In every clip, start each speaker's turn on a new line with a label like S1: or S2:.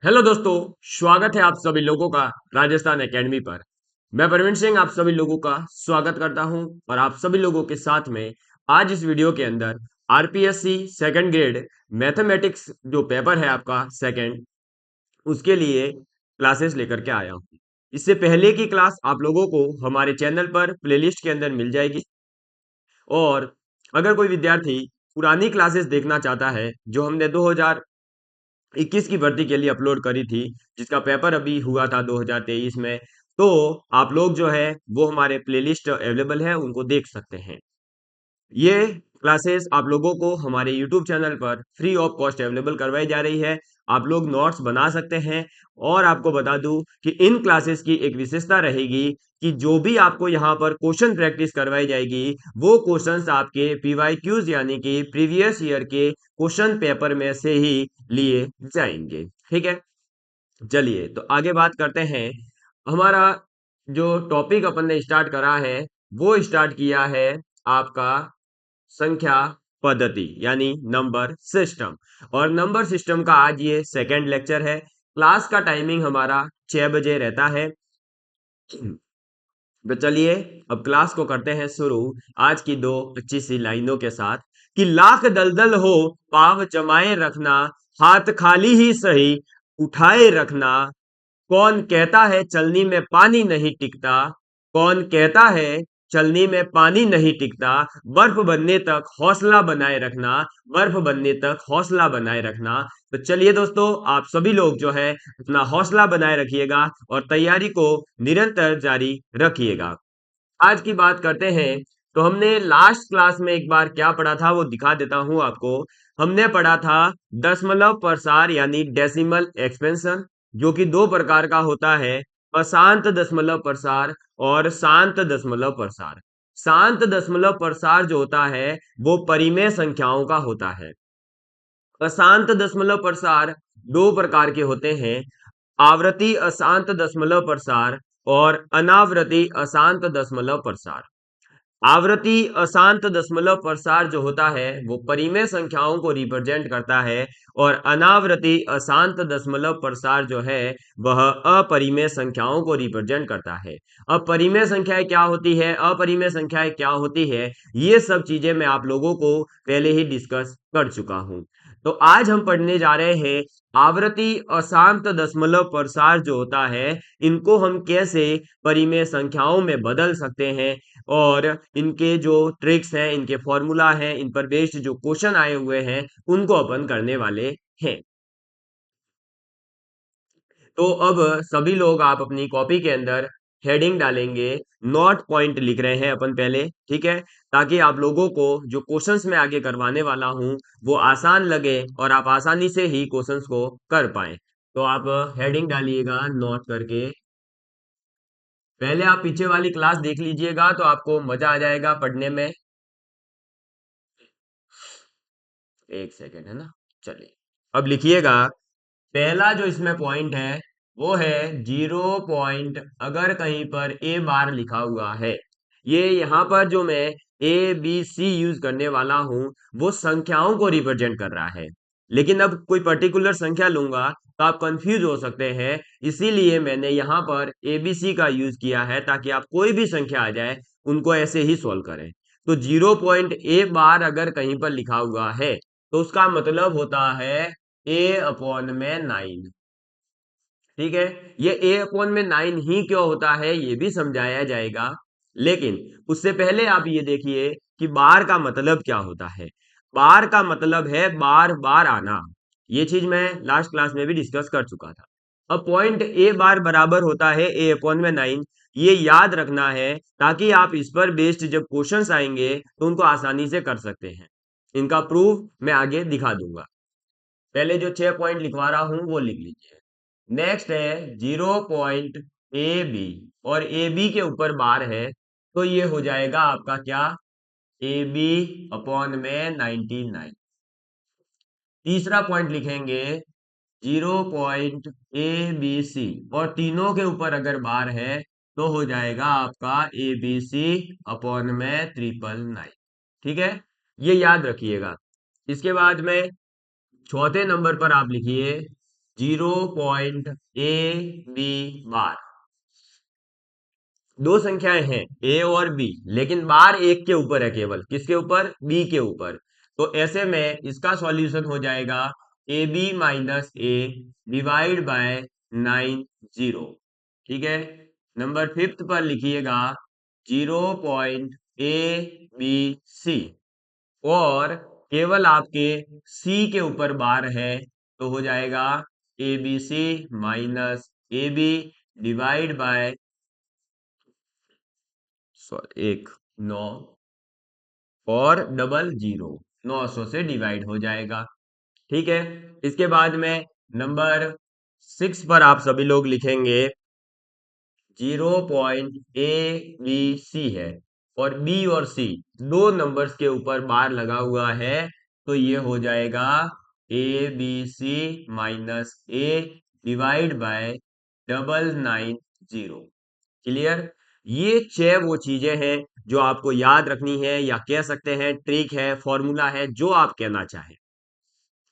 S1: Hello दोस्तों, स्वागत है आप सभी लोगों का राजस्थान एकेडमी पर। मैं प्रवीण सिंह आप सभी लोगों का स्वागत करता हूं और आप सभी लोगों के साथ में आज इस वीडियो के अंदर आरपीएससी सेकंड ग्रेड मैथमेटिक्स जो पेपर है आपका सेकंड, उसके लिए क्लासेस लेकर के आया हूं। इससे पहले की क्लास आप लोगों को हमारे चैनल पर प्लेलिस्ट के अंदर मिल जाएगी और अगर कोई विद्यार्थी पुरानी क्लासेस देखना चाहता है जो हमने 2021 की भर्ती के लिए अपलोड करी थी, जिसका पेपर अभी हुआ था 2023 में, तो आप लोग जो है वो हमारे प्लेलिस्ट अवेलेबल है, उनको देख सकते हैं। ये क्लासेस आप लोगों को हमारे यूट्यूब चैनल पर फ्री ऑफ कॉस्ट अवेलेबल करवाई जा रही है। आप लोग नोट्स बना सकते हैं और आपको बता दूं कि इन क्लासेस की एक विशेषता रहेगी कि जो भी आपको यहाँ पर क्वेश्चन प्रैक्टिस करवाई जाएगी, वो क्वेश्चंस आपके पीवाईक्यूज यानी कि प्रीवियस ईयर के क्वेश्चन पेपर में से ही लिए जाएंगे। ठीक है, चलिए तो आगे बात करते हैं। हमारा जो टॉपिक अपन ने स्टार्ट करा है वो स्टार्ट किया है आपका संख्या पद्धति यानी नंबर सिस्टम। और नंबर सिस्टम का आज ये सेकंड लेक्चर है। क्लास का टाइमिंग हमारा 6 बजे रहता है। तो चलिए अब क्लास को करते हैं शुरू आज की दो अच्छी सी लाइनों के साथ कि लाख दलदल हो पाव जमाए रखना, हाथ खाली ही सही उठाए रखना। कौन कहता है चलनी में पानी नहीं टिकता, कौन कहता है चलनी में पानी नहीं टिकता। बर्फ बनने तक हौसला बनाए रखना, बर्फ बनने तक हौसला बनाए रखना। तो चलिए दोस्तों, आप सभी लोग जो है अपना हौसला बनाए रखिएगा और तैयारी को निरंतर जारी रखिएगा। आज की बात करते हैं। तो हमने लास्ट क्लास में एक बार क्या पढ़ा था वो दिखा देता हूं आपको। हमने पढ़ा था दशमलव प्रसार यानी डेसिमल एक्सपेंशन, जो कि दो प्रकार का होता है, अशांत दशमलव प्रसार और शांत दशमलव प्रसार। शांत दशमलव प्रसार जो होता है वो परिमेय संख्याओं का होता है। अशांत दशमलव प्रसार दो प्रकार के होते हैं, आवृत्ति अशांत दशमलव प्रसार और अनावृत्ति अशांत दशमलव प्रसार। आवृत्ति अशांत दशमलव प्रसार जो होता है वो परिमेय संख्याओं को रिप्रेजेंट करता है और अनावृत्ति अशांत दशमलव प्रसार जो है वह अपरिमेय संख्याओं को रिप्रेजेंट करता है। अब परिमेय संख्याएं क्या होती है, अपरिमेय संख्याएं क्या होती है, ये सब चीजें मैं आप लोगों को पहले ही डिस्कस कर चुका हूं। तो आज हम पढ़ने जा रहे हैं आवृत्ति अशांत दशमलव प्रसार जो होता है, इनको हम कैसे परिमेय संख्याओं में बदल सकते हैं और इनके जो ट्रिक्स हैं, इनके फॉर्मूला हैं, इन पर बेस्ड जो क्वेश्चन आए हुए हैं उनको अपन करने वाले हैं। तो अब सभी लोग आप अपनी कॉपी के अंदर हेडिंग डालेंगे, नोट पॉइंट लिख रहे हैं अपन पहले, ठीक है, ताकि आप लोगों को जो क्वेश्चंस मैं आगे करवाने वाला हूं वो आसान लगे और आप आसानी से ही क्वेश्चंस को कर पाएं। तो आप हेडिंग डालिएगा नोट करके। पहले आप पीछे वाली क्लास देख लीजिएगा तो आपको मजा आ जाएगा पढ़ने में। एक सेकेंड है ना, चलिए अब लिखिएगा। पहला जो इसमें पॉइंट है वो है 0 पॉइंट, अगर कहीं पर ए बार लिखा हुआ है, ये यहाँ पर जो मैं ए बी सी यूज करने वाला हूं वो संख्याओं को रिप्रेजेंट कर रहा है, लेकिन अब कोई पर्टिकुलर संख्या लूंगा तो आप कंफ्यूज हो सकते हैं। इसीलिए मैंने यहाँ पर ए बी सी का यूज किया है ताकि आप कोई भी संख्या आ जाए उनको ऐसे ही सॉल्व करें। तो 0 पॉइंट ए बार अगर कहीं पर लिखा हुआ है तो उसका मतलब होता है ए अपॉन में 9। ठीक है, ये ए अपॉन में 9 ही क्यों होता है ये भी समझाया जाएगा, लेकिन उससे पहले आप ये देखिए कि बार का मतलब क्या होता है। बार का मतलब है बार बार आना। ये चीज मैं लास्ट क्लास में भी डिस्कस कर चुका था। अब पॉइंट ए बार बराबर होता है ए अपॉन में 9, ये याद रखना है ताकि आप इस पर बेस्ड जब क्वेश्चंस आएंगे तो उनको आसानी से कर सकते हैं। इनका प्रूफ मैं आगे दिखा दूंगा। पहले जो 6 पॉइंट लिखवा रहा हूं वो लिख लीजिए। नेक्स्ट है 0 पॉइंट ए बी, और ए बी के ऊपर बार है तो ये हो जाएगा आपका क्या, ए बी अपॉन में 99। तीसरा पॉइंट लिखेंगे 0 पॉइंट ए बी सी, और तीनों के ऊपर अगर बार है तो हो जाएगा आपका ए बी सी अपॉन में 999। ठीक है, ये याद रखिएगा। इसके बाद में चौथे नंबर पर आप लिखिए 0.ab बार। दो संख्याएं हैं ए और बी, लेकिन बार एक के ऊपर है, केवल किसके ऊपर, बी के ऊपर। तो ऐसे में इसका सॉल्यूशन हो जाएगा A B minus A divide by 90। ठीक है, नंबर फिफ्थ पर लिखिएगा 0.a b c, और केवल आपके सी के ऊपर बार है, तो हो जाएगा A B C minus A B divide by एक 9 और डबल 0, 900 से डिवाइड हो जाएगा। ठीक है, इसके बाद में नंबर 6 पर आप सभी लोग लिखेंगे 0.a b c है, और बी और सी दो नंबर्स के ऊपर बार लगा हुआ है, तो ये हो जाएगा A B C minus A divide by 990। Clear. ये छह वो चीजें हैं जो आपको याद रखनी है, या कह सकते हैं ट्रिक है, फॉर्मूला है, जो आप कहना चाहें।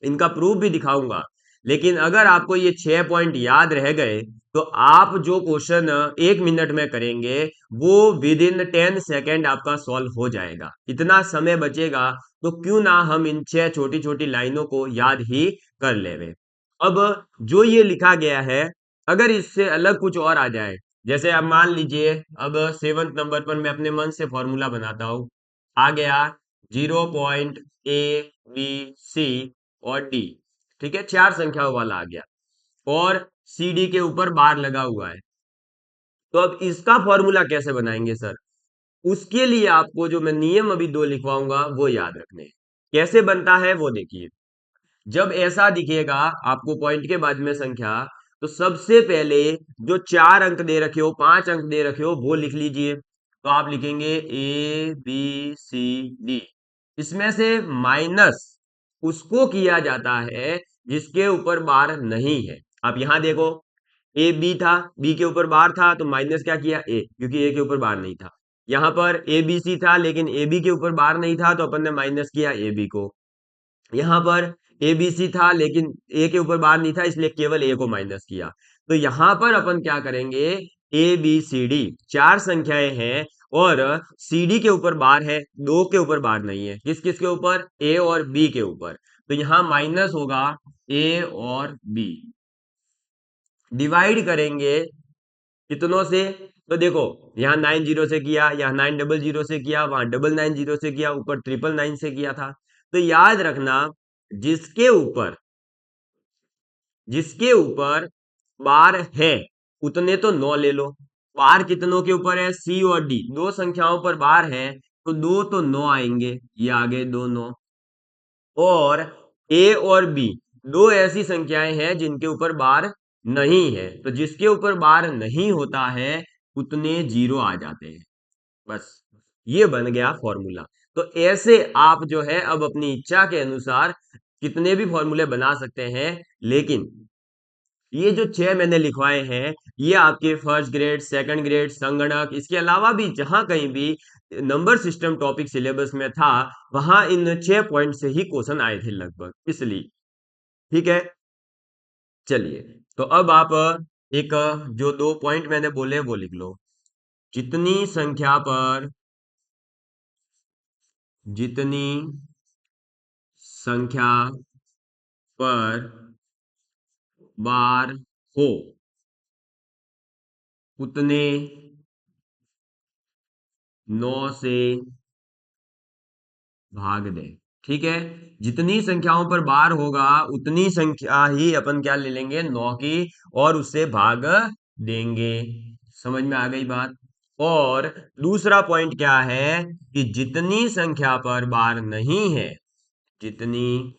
S1: इनका प्रूफ भी दिखाऊंगा, लेकिन अगर आपको ये 6 पॉइंट याद रह गए, तो आप जो क्वेश्चन 1 मिनट में करेंगे वो विद इन 10 सेकेंड आपका सॉल्व हो जाएगा। इतना समय बचेगा, तो क्यों ना हम इन 6 छोटी छोटी लाइनों को याद ही कर लेवे। अब जो ये लिखा गया है, अगर इससे अलग कुछ और आ जाए, जैसे आप मान लीजिए, अब 7वें नंबर पर मैं अपने मन से फॉर्मूला बनाता हूं, आ गया 0.a b c और डी। ठीक है, चार संख्याओं वाला आ गया, और सी डी के ऊपर बार लगा हुआ है। तो अब इसका फॉर्मूला कैसे बनाएंगे सर? उसके लिए आपको जो मैं नियम अभी दो लिखवाऊंगा वो याद रखने हैं। कैसे बनता है वो देखिए। जब ऐसा दिखेगा आपको पॉइंट के बाद में संख्या, तो सबसे पहले जो 4 अंक दे रखे हो, 5 अंक दे रखे हो, वो लिख लीजिए। तो आप लिखेंगे ए बी सी डी। इसमें से माइनस उसको किया जाता है जिसके ऊपर बार नहीं है। आप यहां देखो, ए बी था, बी के ऊपर बार था, तो माइनस क्या किया, ए, क्योंकि ए के ऊपर बार नहीं था। यहां पर ए बी सी था, लेकिन ए बी के ऊपर बार नहीं था, तो अपन ने माइनस किया ए बी को। यहाँ पर ए बी सी था, लेकिन ए के ऊपर बार नहीं था, इसलिए केवल ए को माइनस किया। तो यहाँ पर अपन क्या करेंगे, ए बी सी डी चार संख्याएं हैं, और सी डी के ऊपर बार है, दो के ऊपर बार नहीं है। किस किस के ऊपर, ए और बी के ऊपर। तो यहाँ माइनस होगा ए और बी, डिवाइड करेंगे कितनों से, तो देखो, यहाँ 90 से किया, यहाँ 900 से किया, वहां 999 से किया, ऊपर 999 से किया था। तो याद रखना, जिसके ऊपर जिसके ऊपर बार है उतने तो 9 ले लो। बार कितनों के ऊपर है, सी और डी दो संख्याओं पर बार है, तो दो तो 9 आएंगे, ये आगे दो 9। और ए और बी दो ऐसी संख्याएं हैं जिनके ऊपर बार नहीं है, तो जिसके ऊपर बार नहीं होता है उतने 0 आ जाते हैं। बस, ये बन गया फॉर्मूला। तो ऐसे आप जो है अब अपनी इच्छा के अनुसार कितने भी फॉर्मूले बना सकते हैं, लेकिन ये जो 6 मैंने लिखवाए हैं, ये आपके फर्स्ट ग्रेड, सेकंड ग्रेड, संगणक, इसके अलावा भी जहां कहीं भी नंबर सिस्टम टॉपिक सिलेबस में था, वहां इन 6 पॉइंट से ही क्वेश्चन आए थे लगभग, इसलिए। ठीक है, चलिए। तो अब आप एक जो 2 पॉइंट मैंने बोले वो लिख लो। जितनी संख्या पर जितनी संख्या पर बार हो उतने 9 से भाग दें। ठीक है, जितनी संख्याओं पर बार होगा उतनी संख्या ही अपन क्या ले लेंगे, 9 की, और उससे भाग देंगे। समझ में आ गई बात। और दूसरा पॉइंट क्या है कि जितनी संख्या पर बार नहीं है, जितनी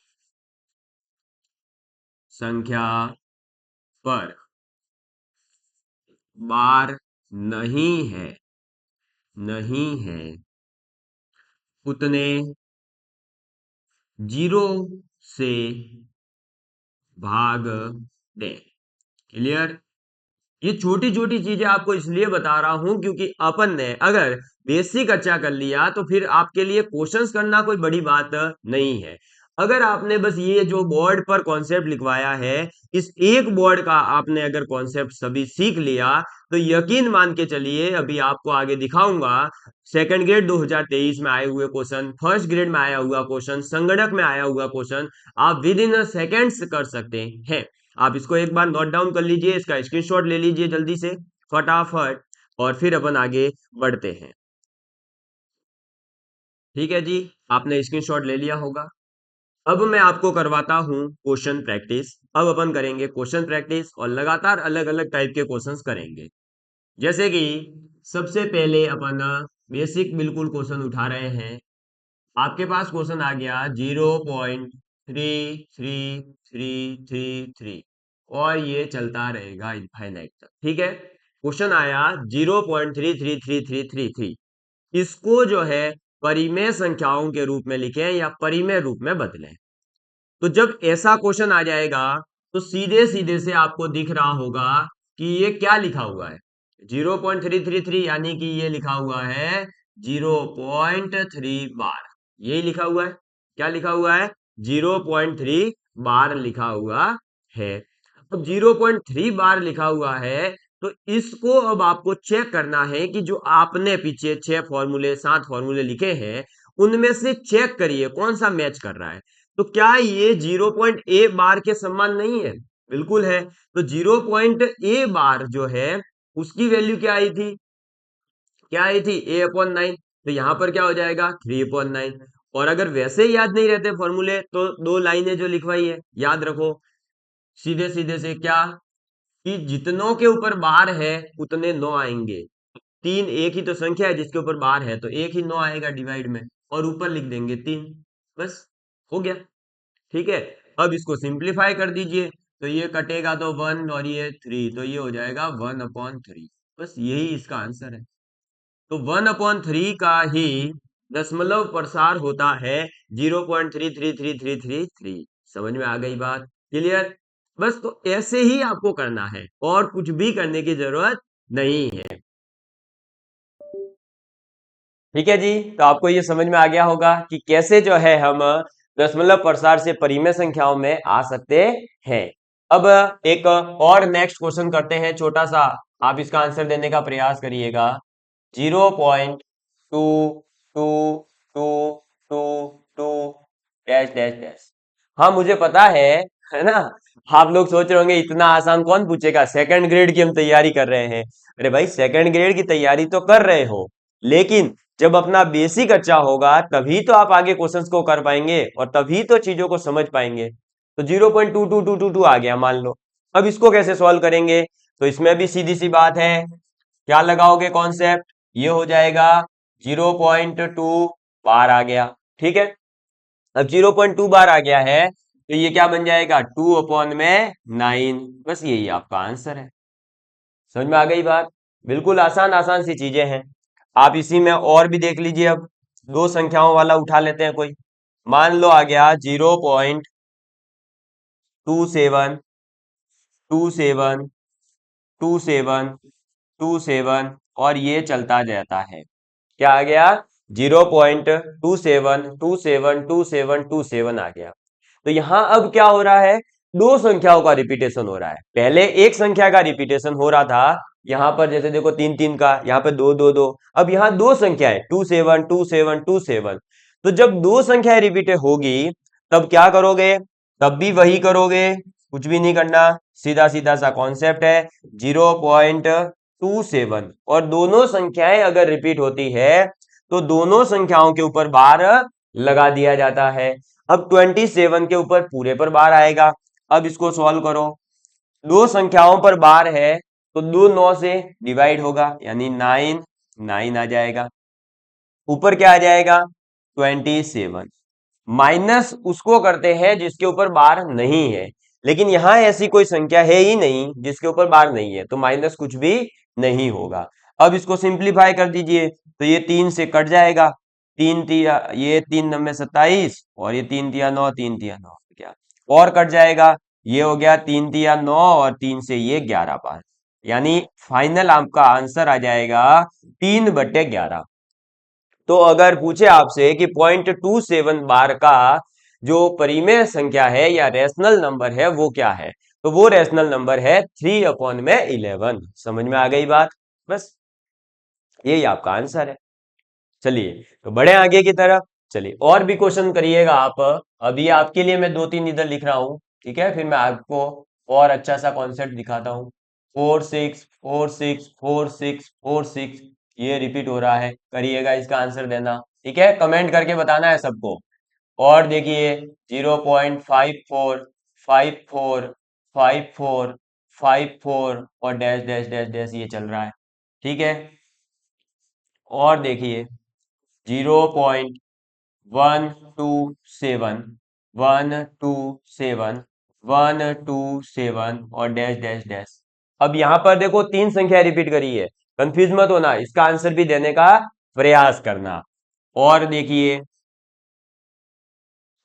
S1: संख्या पर बार नहीं है उतने 0 से भाग दें। क्लियर। ये छोटी छोटी चीजें आपको इसलिए बता रहा हूं क्योंकि अपन ने अगर बेसिक अच्छा कर लिया तो फिर आपके लिए क्वेश्चंस करना कोई बड़ी बात नहीं है। अगर आपने बस ये जो बोर्ड पर कॉन्सेप्ट लिखवाया है, इस एक बोर्ड का आपने अगर कॉन्सेप्ट सभी सीख लिया, तो यकीन मान के चलिए अभी आपको आगे दिखाऊंगा सेकंड ग्रेड 2023 में आए हुए क्वेश्चन, फर्स्ट ग्रेड में आया हुआ क्वेश्चन, संगणक में आया हुआ क्वेश्चन आप विद इन अ सेकेंड्स कर सकते हैं। आप इसको एक बार नोट डाउन कर लीजिए, इसका स्क्रीनशॉट ले लीजिए जल्दी से फटाफट, और फिर अपन आगे बढ़ते हैं। ठीक है जी, आपने स्क्रीनशॉट ले लिया होगा। अब मैं आपको करवाता हूं क्वेश्चन प्रैक्टिस। अब अपन करेंगे क्वेश्चन प्रैक्टिस और लगातार अलग अलग टाइप के क्वेश्चंस करेंगे। जैसे कि सबसे पहले अपन बेसिक बिल्कुल क्वेश्चन उठा रहे हैं। आपके पास क्वेश्चन आ गया 0.33333 और ये चलता रहेगा इनफाइनाइट तक। ठीक है, क्वेश्चन आया 0.333333, इसको जो है परिमेय संख्याओं के रूप में लिखें या परिमेय रूप में बदलें। तो जब ऐसा क्वेश्चन आ जाएगा तो सीधे सीधे से आपको दिख रहा होगा कि ये क्या लिखा हुआ है, 0.333, यानी कि ये लिखा हुआ है 0.3 बार। यही लिखा हुआ है, क्या लिखा हुआ है, 0.3 बार लिखा हुआ है। अब 0.3 बार लिखा हुआ है, तो इसको अब आपको चेक करना है कि जो आपने पीछे 6 फॉर्मूले 7 फॉर्मूले लिखे हैं उनमें से चेक करिए कौन सा मैच कर रहा है। तो क्या ये 0.a बार के समान नहीं है? बिल्कुल है। तो 0.a बार जो है उसकी वैल्यू क्या आई थी, क्या आई थी, a/9। तो यहां पर क्या हो जाएगा, 3/9। और अगर वैसे ही याद नहीं रहते फॉर्मूले तो दो लाइनें जो लिखवाई है याद रखो, सीधे सीधे से क्या, कि जितनों के ऊपर बार है उतने 9 आएंगे। तीन एक ही तो संख्या है जिसके ऊपर बार है, तो एक ही 9 आएगा डिवाइड में, और ऊपर लिख देंगे 3, बस हो गया। ठीक है, अब इसको सिंप्लीफाई कर दीजिए, तो ये कटेगा तो 1 और ये 3, तो ये हो जाएगा 1/3। बस यही इसका आंसर है। तो 1/3 का ही दशमलव प्रसार होता है 0.333333। समझ में आ गई बात, क्लियर? बस तो ऐसे ही आपको करना है और कुछ भी करने की जरूरत नहीं है। ठीक है जी, तो आपको ये समझ में आ गया होगा कि कैसे जो है हम दशमलव प्रसार से परिमेय संख्याओं में आ सकते हैं। अब एक और नेक्स्ट क्वेश्चन करते हैं छोटा सा, आप इसका आंसर देने का प्रयास करिएगा। 0.2222 डैश डैश डैश। हाँ मुझे पता है ना, आप लोग सोच रहे होंगे इतना आसान कौन पूछेगा, सेकंड ग्रेड की हम तैयारी कर रहे हैं। अरे भाई सेकंड ग्रेड की तैयारी तो कर रहे हो, लेकिन जब अपना बेसिक अच्छा होगा तभी तो आप आगे क्वेश्चंस को कर पाएंगे और तभी तो चीजों को समझ पाएंगे। तो 0.22222 आ गया मान लो। अब इसको कैसे सॉल्व करेंगे, तो इसमें भी सीधी सी बात है, क्या लगाओगे कॉन्सेप्ट, ये हो जाएगा 0.2 बार आ गया। ठीक है, अब 0.2 बार आ गया है तो ये क्या बन जाएगा, 2/9। बस यही आपका आंसर है। समझ में आ गई बात, बिल्कुल आसान आसान सी चीजें हैं। आप इसी में और भी देख लीजिए, अब दो संख्याओं वाला उठा लेते हैं कोई। मान लो आ गया 0.272727 और ये चलता जाता है। क्या आ गया, 0.27272727 आ गया। तो यहां अब क्या हो रहा है, दो संख्याओं का रिपीटेशन हो रहा है। पहले एक संख्या का रिपीटेशन हो रहा था, यहां पर जैसे देखो 3 3 का, यहाँ पे 2 2 2। अब यहाँ दो संख्या है 272727। तो जब दो संख्याएं रिपीटेड होगी तब क्या करोगे, तब भी वही करोगे, कुछ भी नहीं करना, सीधा सीधा सा कॉन्सेप्ट है 0.27। और दोनों संख्याएं अगर रिपीट होती है तो दोनों संख्याओं के ऊपर बार लगा दिया जाता है। अब 27 के ऊपर पूरे पर बार आएगा। अब इसको सॉल्व करो, दो संख्याओं पर बार है तो दो 9 से डिवाइड होगा, यानी 9 9 आ जाएगा। ऊपर क्या आ जाएगा, 27, माइनस उसको करते हैं जिसके ऊपर बार नहीं है, लेकिन यहां ऐसी कोई संख्या है ही नहीं जिसके ऊपर बार नहीं है, तो माइनस कुछ भी नहीं होगा। अब इसको सिंप्लीफाई कर दीजिए, तो ये 3 से कट जाएगा, 3 तिया ये 3×9 = 27 और ये 3 तिया 9, 3 तिया 9 क्या और कट जाएगा, ये हो गया 3 तिया 9 और 3 से ये 11 बार, यानी फाइनल आपका आंसर आ जाएगा 3/11। तो अगर पूछे आपसे कि 0.27 बार का जो परिमेय संख्या है या रेशनल नंबर है वो क्या है, तो वो रेशनल नंबर है 3/11। समझ में आ गई बात? बस यही आपका आंसर है। चलिए तो बढ़े आगे की तरफ। चलिए और भी क्वेश्चन करिएगा आप। अभी आपके लिए मैं 2-3 इधर लिख रहा हूं, ठीक है, फिर मैं आपको और अच्छा सा कॉन्सेप्ट दिखाता हूँ। 4 6 4 6 4 6 4 6 ये रिपीट हो रहा है, करिएगा, इसका आंसर देना, ठीक है, कमेंट करके बताना है सबको। और देखिए 0.54545454 और डैश डैश डैश डैश ये चल रहा है, ठीक है। और देखिए 0.127 127 और डैश डैश डैश। अब यहां पर देखो 3 संख्या रिपीट करी है, कंफ्यूज मत होना, इसका आंसर भी देने का प्रयास करना। और देखिए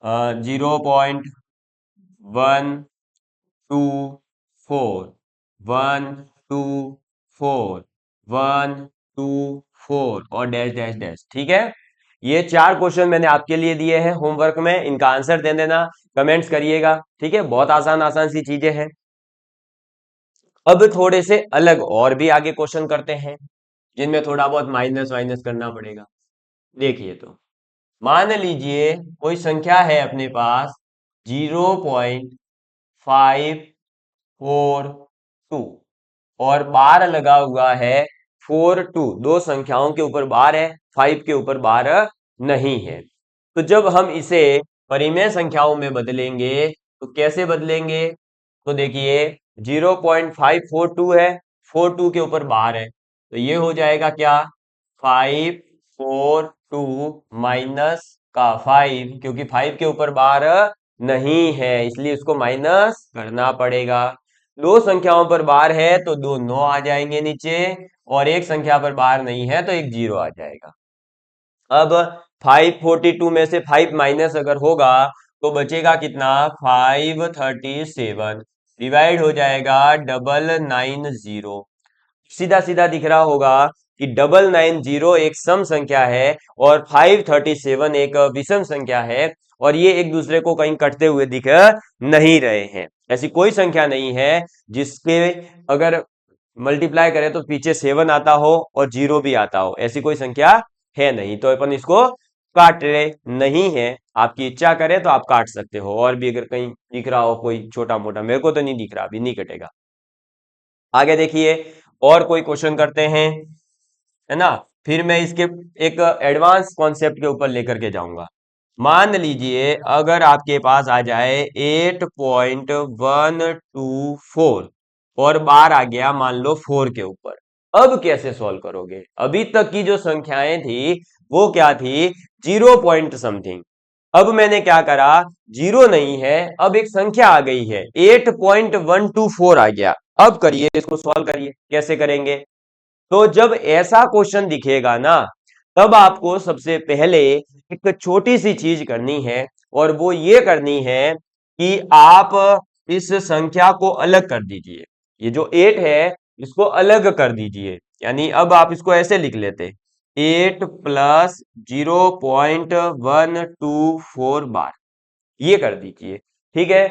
S1: 0.124 124 और डैश डैश डैश, ठीक है। ये 4 क्वेश्चन मैंने आपके लिए दिए हैं होमवर्क में, इनका आंसर दे देना, कमेंट्स करिएगा, ठीक है। बहुत आसान आसान सी चीजें हैं। अब थोड़े से अलग और भी आगे क्वेश्चन करते हैं, जिनमें थोड़ा बहुत माइनस वाइनस करना पड़ेगा। देखिए तो मान लीजिए कोई संख्या है अपने पास 0.542 और बार लगा हुआ है 42। दो संख्याओं के ऊपर बार है, 5 के ऊपर बार नहीं है। तो जब हम इसे परिमेय संख्याओं में बदलेंगे तो कैसे बदलेंगे, तो देखिए 0.542 है, 42 के ऊपर बार है, तो ये हो जाएगा क्या, 542 माइनस का 5, क्योंकि 5 के ऊपर बार नहीं है इसलिए इसको माइनस करना पड़ेगा। दो संख्याओं पर बार है तो दो 9 आ जाएंगे नीचे, और एक संख्या पर बार नहीं है तो एक 0 आ जाएगा। अब 542 में से 5 माइनस अगर होगा तो बचेगा कितना, 537 डिवाइड हो जाएगा 990। सीधा सीधा दिख रहा होगा कि 990 एक सम संख्या है और 537 एक विषम संख्या है, और ये एक दूसरे को कहीं कटते हुए दिख नहीं रहे हैं। ऐसी कोई संख्या नहीं है जिसके अगर मल्टीप्लाई करें तो पीछे 7 आता हो और 0 भी आता हो, ऐसी कोई संख्या है नहीं, तो अपन इसको काट रहे नहीं है। आपकी इच्छा करे तो आप काट सकते हो, और भी अगर कहीं दिख रहा हो कोई छोटा मोटा, मेरे को तो नहीं दिख रहा, अभी नहीं कटेगा। आगे देखिए और कोई क्वेश्चन करते हैं, है ना, फिर मैं इसके एक एडवांस कॉन्सेप्ट के ऊपर लेकर के जाऊंगा। मान लीजिए अगर आपके पास आ जाए 8.124 और बार आ गया मान लो 4 के ऊपर, अब कैसे सॉल्व करोगे? अभी तक की जो संख्याएं थी वो क्या थी, 0 पॉइंट समथिंग। अब मैंने क्या करा, 0 नहीं है, अब एक संख्या आ गई है, 8.124 आ गया। अब करिए इसको सॉल्व करिए, कैसे करेंगे? तो जब ऐसा क्वेश्चन दिखेगा ना, तब आपको सबसे पहले एक छोटी सी चीज करनी है, और वो ये करनी है कि आप इस संख्या को अलग कर दीजिए। ये जो 8 है इसको अलग कर दीजिए, यानी अब आप इसको ऐसे लिख लेते, 8 प्लस 0.124 बार, ये कर दीजिए, ठीक है।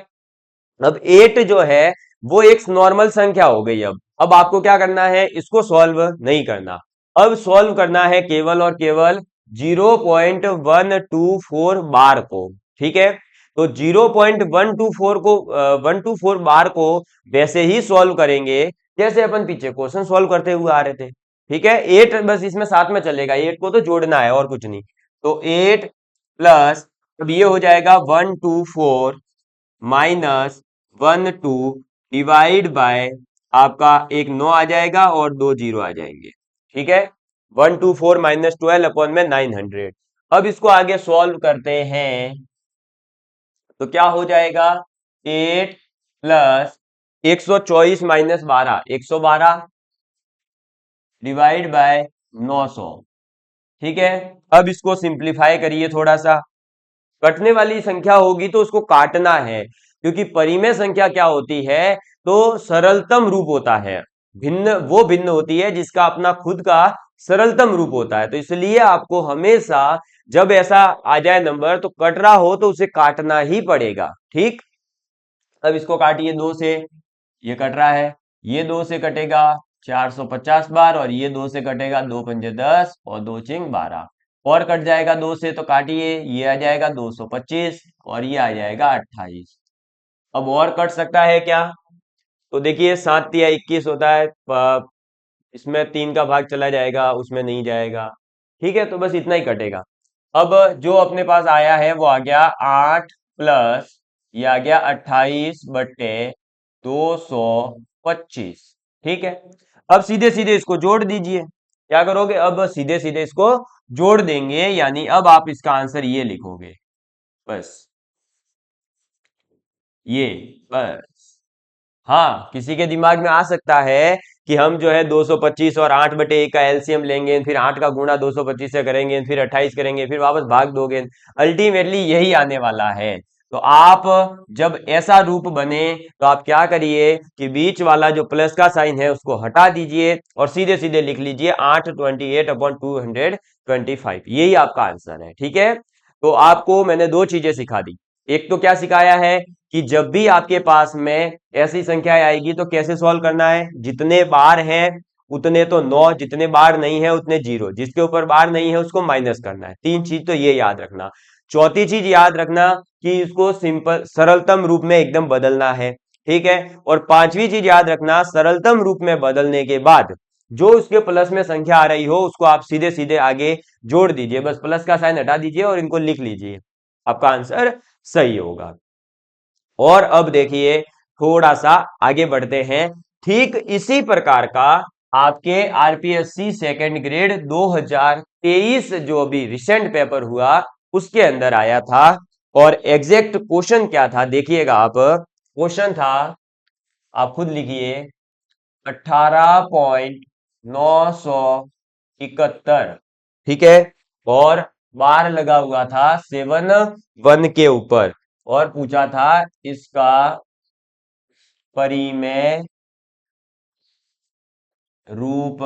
S1: अब 8 जो है वो एक नॉर्मल संख्या हो गई। अब आपको क्या करना है, इसको सॉल्व नहीं करना, अब सॉल्व करना है केवल और केवल 0.124 बार को, ठीक है। तो 0.124 को 124 बार को वैसे ही सॉल्व करेंगे जैसे अपन पीछे क्वेश्चन सॉल्व करते हुए आ रहे थे, ठीक है। 8 बस इसमें साथ में चलेगा, 8 को तो जोड़ना है और कुछ नहीं। तो 8 प्लस, अब ये हो जाएगा 124 माइनस 12 डिवाइड बाय, आपका एक 9 आ जाएगा और दो 0 आ जाएंगे, ठीक है। 124 माइनस 12 अपॉन में 900। अब इसको आगे सॉल्व करते हैं तो क्या हो जाएगा, 8 प्लस 124 माइनस 12 112 डिवाइड बाय 900, ठीक है। अब इसको सिंप्लीफाई करिए थोड़ा सा, कटने वाली संख्या होगी तो उसको काटना है, क्योंकि परिमेय संख्या क्या होती है, तो सरलतम रूप होता है, भिन्न वो भिन्न होती है जिसका अपना खुद का सरलतम रूप होता है। तो इसलिए आपको हमेशा जब ऐसा आ जाए नंबर तो कट रहा हो तो उसे काटना ही पड़ेगा। ठीक, अब इसको काटिए 2 से, ये कट रहा है, ये 2 से कटेगा 450 बार, और ये 2 से कटेगा 2 पंजे 10 और 2 चिंग 12, और कट जाएगा 2 से तो काटिए, ये आ जाएगा 225 और ये आ जाएगा 28। अब और कट सकता है क्या? तो देखिए 7 या 21 होता है, इसमें 3 का भाग चला जाएगा, उसमें नहीं जाएगा। ठीक है, तो बस इतना ही कटेगा। अब जो अपने पास आया है वो आ गया 8 प्लस ये आ गया 28 बट्टे 225। ठीक है, अब सीधे सीधे इसको जोड़ दीजिए। क्या करोगे? अब सीधे सीधे इसको जोड़ देंगे, यानी अब आप इसका आंसर ये लिखोगे, बस ये, बस। हाँ, किसी के दिमाग में आ सकता है कि हम जो है 225 और 8/1 का एलसीएम लेंगे, फिर 8 का गुणा 225 से करेंगे, फिर 28 करेंगे, फिर वापस भाग दोगे। अल्टीमेटली यही आने वाला है। तो आप जब ऐसा रूप बने तो आप क्या करिए कि बीच वाला जो प्लस का साइन है उसको हटा दीजिए और सीधे सीधे लिख लीजिए 828/225। यही आपका आंसर है। ठीक है, तो आपको मैंने दो चीजें सिखा दी। एक तो क्या सिखाया है कि जब भी आपके पास में ऐसी संख्या आएगी तो कैसे सॉल्व करना है, जितने बार हैं उतने तो 9, जितने बार नहीं है उतने 0, जिसके ऊपर बार नहीं है उसको माइनस करना है। तीन चीज तो ये याद रखना। चौथी चीज याद रखना कि इसको सिंपल सरलतम रूप में एकदम बदलना है। ठीक है, और पांचवी चीज याद रखना, सरलतम रूप में बदलने के बाद जो उसके प्लस में संख्या आ रही हो उसको आप सीधे सीधे आगे जोड़ दीजिए, बस प्लस का साइन हटा दीजिए और इनको लिख लीजिए, आपका आंसर सही होगा। और अब देखिए थोड़ा सा आगे बढ़ते हैं। ठीक इसी प्रकार का आपके आरपीएससी सेकंड ग्रेड 2023 जो अभी रिसेंट पेपर हुआ उसके अंदर आया था, और एग्जैक्ट क्वेश्चन क्या था देखिएगा आप। क्वेश्चन था, आप खुद लिखिए, 18,971। ठीक है, और बार लगा हुआ था 7 1 के ऊपर, और पूछा था इसका परिमेय रूप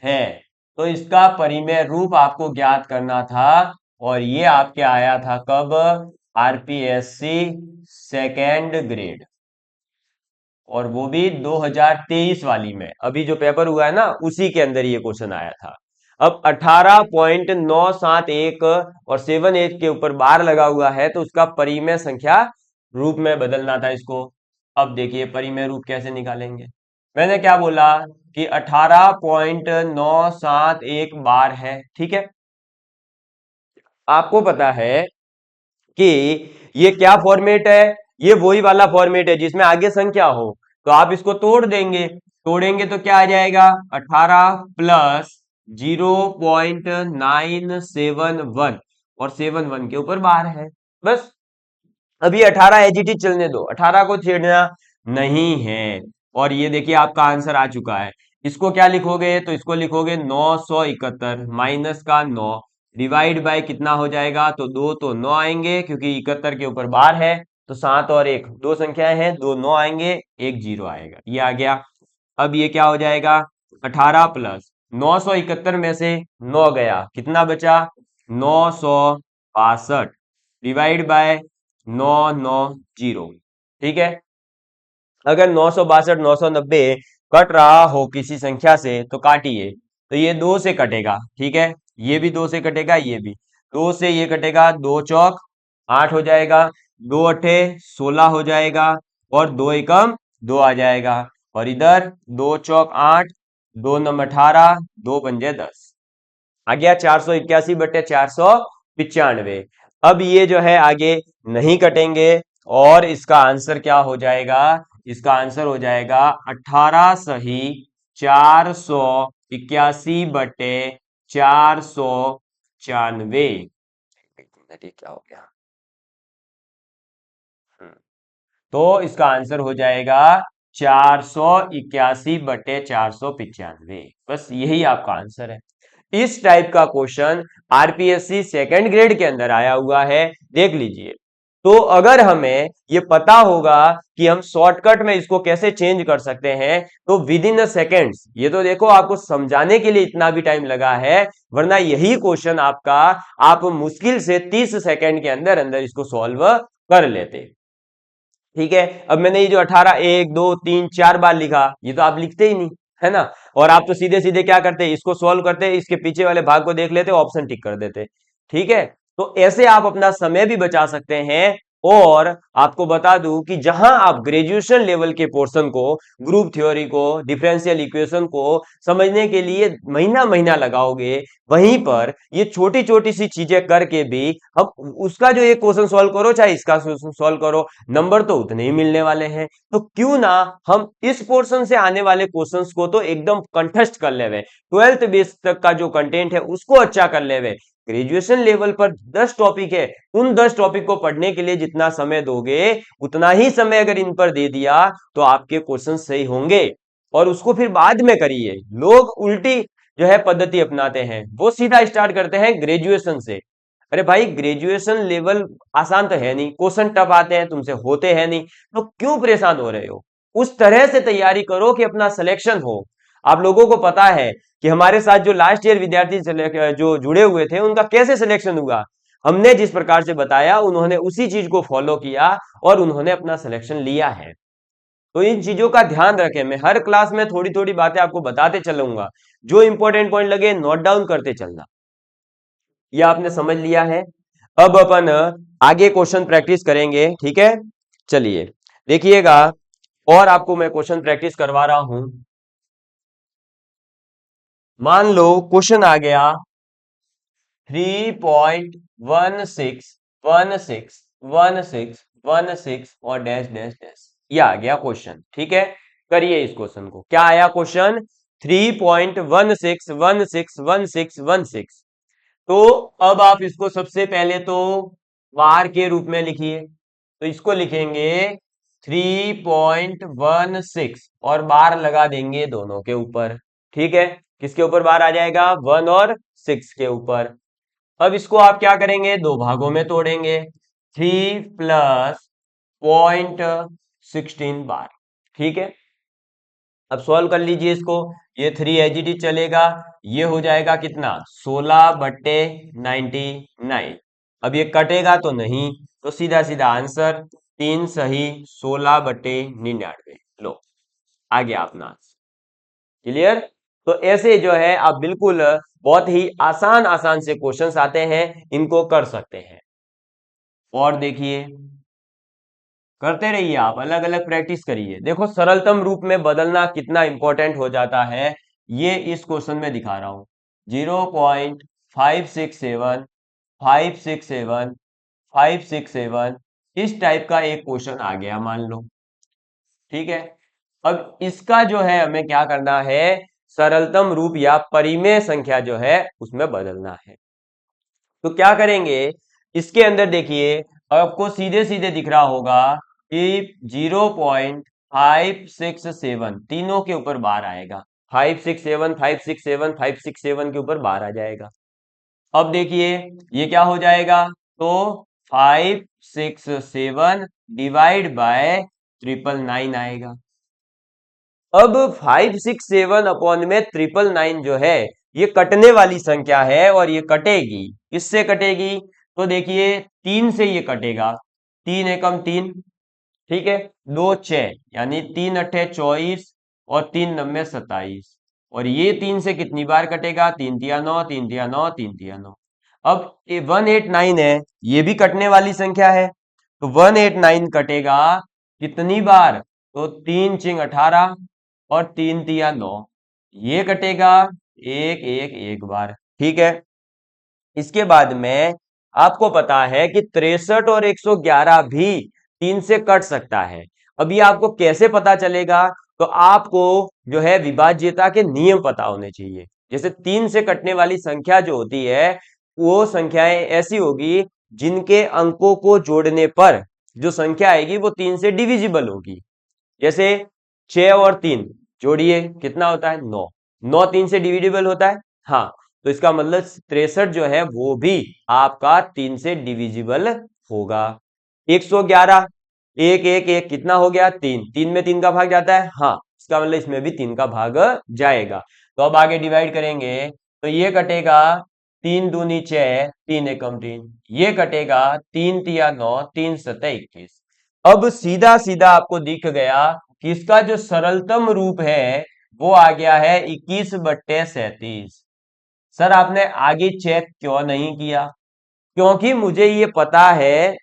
S1: है। तो इसका परिमेय रूप आपको ज्ञात करना था, और ये आपके आया था कब? आरपीएससी सेकेंड ग्रेड, और वो भी 2023 वाली में, अभी जो पेपर हुआ है ना उसी के अंदर ये क्वेश्चन आया था। अब 18.971 और 78 के ऊपर बार लगा हुआ है तो उसका परिमेय संख्या रूप में बदलना था इसको। अब देखिए परिमेय रूप कैसे निकालेंगे। मैंने क्या बोला कि 18.971 बार है। ठीक है, आपको पता है कि ये क्या फॉर्मेट है, ये वही वाला फॉर्मेट है जिसमें आगे संख्या हो। तो आप इसको तोड़ देंगे, तोड़ेंगे तो क्या आ जाएगा, 18 प्लस 0.971, और 7 1 के ऊपर बार है, बस। अभी 18 एजीटी चलने दो, 18 को छेड़ना नहीं है। और ये देखिए आपका आंसर आ चुका है। इसको क्या लिखोगे, तो इसको लिखोगे 971 माइनस का 9 डिवाइड बाय कितना हो जाएगा, तो 2 तो 9 आएंगे क्योंकि 71 के ऊपर बार है, तो 7 और 1 दो संख्याएं हैं, 2 9 आएंगे, 1 0 आएगा, ये आ गया। अब ये क्या हो जाएगा, 18 प्लस 971 में से 9 गया, कितना बचा, 962 डिवाइड बाय 990। ठीक है, अगर 962 990 कट रहा हो किसी संख्या से तो काटिए, तो ये 2 से कटेगा। ठीक है, ये भी 2 से कटेगा, ये भी 2 से, ये कटेगा, 2 चौक 8 हो जाएगा, 2 अठे 16 हो जाएगा, और 2 एकम 2 आ जाएगा, और इधर 2 चौक 8, 2 नम 18, 2 पंजे 10 आ गया, 481/495। अब ये जो है आगे नहीं कटेंगे, और इसका आंसर क्या हो जाएगा, इसका आंसर हो जाएगा 18 सही 481/495। क्या हो गया, तो इसका आंसर हो जाएगा 481/495। बस यही आपका आंसर है। इस टाइप का क्वेश्चन आरपीएससी सेकंड ग्रेड के अंदर आया हुआ है, देख लीजिए। तो अगर हमें ये पता होगा कि हम शॉर्टकट में इसको कैसे चेंज कर सकते हैं, तो विद इन सेकेंड्स, ये तो देखो आपको समझाने के लिए इतना भी टाइम लगा है, वरना यही क्वेश्चन आपका आप मुश्किल से 30 सेकेंड के अंदर अंदर इसको सॉल्व कर लेते। ठीक है, अब मैंने ये जो 18 1 2 3 4 बार लिखा, ये तो आप लिखते ही नहीं, है ना। और आप तो सीधे सीधे क्या करते, इसको सॉल्व करते, इसके पीछे वाले भाग को देख लेते, ऑप्शन टिक कर देते। ठीक है, तो ऐसे आप अपना समय भी बचा सकते हैं। और आपको बता दूं कि जहां आप ग्रेजुएशन लेवल के पोर्शन को, ग्रुप थ्योरी को, डिफरेंशियल इक्वेशन को समझने के लिए महीना महीना लगाओगे, वहीं पर ये छोटी छोटी सी चीजें करके भी हम उसका जो एक क्वेश्चन सॉल्व करो चाहे इसका सॉल्व करो, नंबर तो उतने ही मिलने वाले हैं। तो क्यों ना हम इस पोर्शन से आने वाले क्वेश्चंस को तो एकदम कंठस्थ कर लेवे, 12th बेस तक का जो कंटेंट है उसको अच्छा कर लेवे। ग्रेजुएशन लेवल पर 10 टॉपिक है, उन 10 टॉपिक को पढ़ने के लिए जितना समय दोगे, उतना ही समय अगर इन पर दे दिया तो आपके क्वेश्चन सही होंगे। और उसको फिर बाद में करिए। लोग उल्टी जो है पद्धति अपनाते हैं, वो सीधा स्टार्ट करते हैं ग्रेजुएशन से। अरे भाई, ग्रेजुएशन लेवल आसान तो है नहीं, क्वेश्चन टफ आते हैं, तुमसे होते हैं नहीं, तो क्यों परेशान हो रहे हो। उस तरह से तैयारी करो कि अपना सिलेक्शन हो। आप लोगों को पता है कि हमारे साथ जो लास्ट ईयर विद्यार्थी जो जुड़े हुए थे, उनका कैसे सिलेक्शन हुआ। हमने जिस प्रकार से बताया, उन्होंने उसी चीज को फॉलो किया और उन्होंने अपना सिलेक्शन लिया है। तो इन चीजों का ध्यान रखें। मैं हर क्लास में थोड़ी थोड़ी बातें आपको बताते चलूंगा, जो इंपॉर्टेंट पॉइंट लगे नोट डाउन करते चलना। ये आपने समझ लिया है। अब अपन आगे क्वेश्चन प्रैक्टिस करेंगे, ठीक है। चलिए देखिएगा, और आपको मैं क्वेश्चन प्रैक्टिस करवा रहा हूं। मान लो क्वेश्चन आ गया 3.161616 और डैश डैश डैश, ये आ गया क्वेश्चन। ठीक है, करिए इस क्वेश्चन को। क्या आया क्वेश्चन? 3.16161616। तो अब आप इसको सबसे पहले तो बार के रूप में लिखिए। तो इसको लिखेंगे 3.16 और बार लगा देंगे दोनों के ऊपर। ठीक है, किसके ऊपर बार आ जाएगा? 1 और 6 के ऊपर। अब इसको आप क्या करेंगे? दो भागों में तोड़ेंगे। 3 प्लस 0.16 बार। ठीक है, अब सॉल्व कर लीजिए इसको। ये 3 एज इट इज चलेगा, ये हो जाएगा कितना? 16/99। अब ये कटेगा तो नहीं, तो सीधा सीधा आंसर 3 सही 16/99। लो, आ गया अपना आंसर। क्लियर? तो ऐसे जो है आप बिल्कुल बहुत ही आसान आसान से क्वेश्चंस आते हैं, इनको कर सकते हैं। और देखिए, करते रहिए, आप अलग अलग प्रैक्टिस करिए। देखो सरलतम रूप में बदलना कितना इंपॉर्टेंट हो जाता है, ये इस क्वेश्चन में दिखा रहा हूं। 0.567 567 567 इस टाइप का एक क्वेश्चन आ गया मान लो। ठीक है, अब इसका जो है हमें क्या करना है? सरलतम रूप या परिमेय संख्या जो है उसमें बदलना है। तो क्या करेंगे? इसके अंदर देखिए, आपको सीधे सीधे दिख रहा होगा कि 0.567 तीनों के ऊपर बार आएगा। 567 567 567 के ऊपर बार आ जाएगा। अब देखिए ये क्या हो जाएगा? तो 567 डिवाइड बाय 999 आएगा। अब 567 अपॉन में 999 जो है, ये कटने वाली संख्या है और ये कटेगी। किससे कटेगी? तो देखिए 3 से ये कटेगा। 3 एकम 3, ठीक है, 2 6, यानी 3 अट्ठे 24 और 3 नब्बे 27। और ये 3 से कितनी बार कटेगा? 3 तिया 9, 3 तिया 9, 3 तिया 9। अब ये 189 है, ये भी कटने वाली संख्या है। तो 189 कटेगा कितनी बार? तो 3 चिंग 18 और 3 तिया 9, ये कटेगा एक एक एक बार। ठीक है, इसके बाद में आपको पता है कि 63 और 111 भी 3 से कट सकता है। अब ये आपको कैसे पता चलेगा? तो आपको जो है विभाज्यता के नियम पता होने चाहिए। जैसे 3 से कटने वाली संख्या जो होती है, वो संख्याएं ऐसी होगी जिनके अंकों को जोड़ने पर जो संख्या आएगी वो 3 से डिविजिबल होगी। जैसे 6 और 3 जोड़िए, कितना होता है? 9। 9 3 से डिविजिबल होता है, हाँ। तो इसका मतलब 63 जो है वो भी आपका 3 से डिविजिबल होगा। 111, एक एक एक कितना हो गया? 3, 3 में 3 का भाग जाता है, हाँ, इसका मतलब इसमें भी 3 का भाग जाएगा। तो अब आगे डिवाइड करेंगे तो ये कटेगा 3 दूनी 6, 3 एकम 3, ये कटेगा 3 तिया 9, 3 सतह 21। अब सीधा सीधा आपको दिख गया कि इसका जो सरलतम रूप है वो आ गया है 21/37। सर आपने आगे चेक क्यों नहीं किया? क्योंकि मुझे ये पता है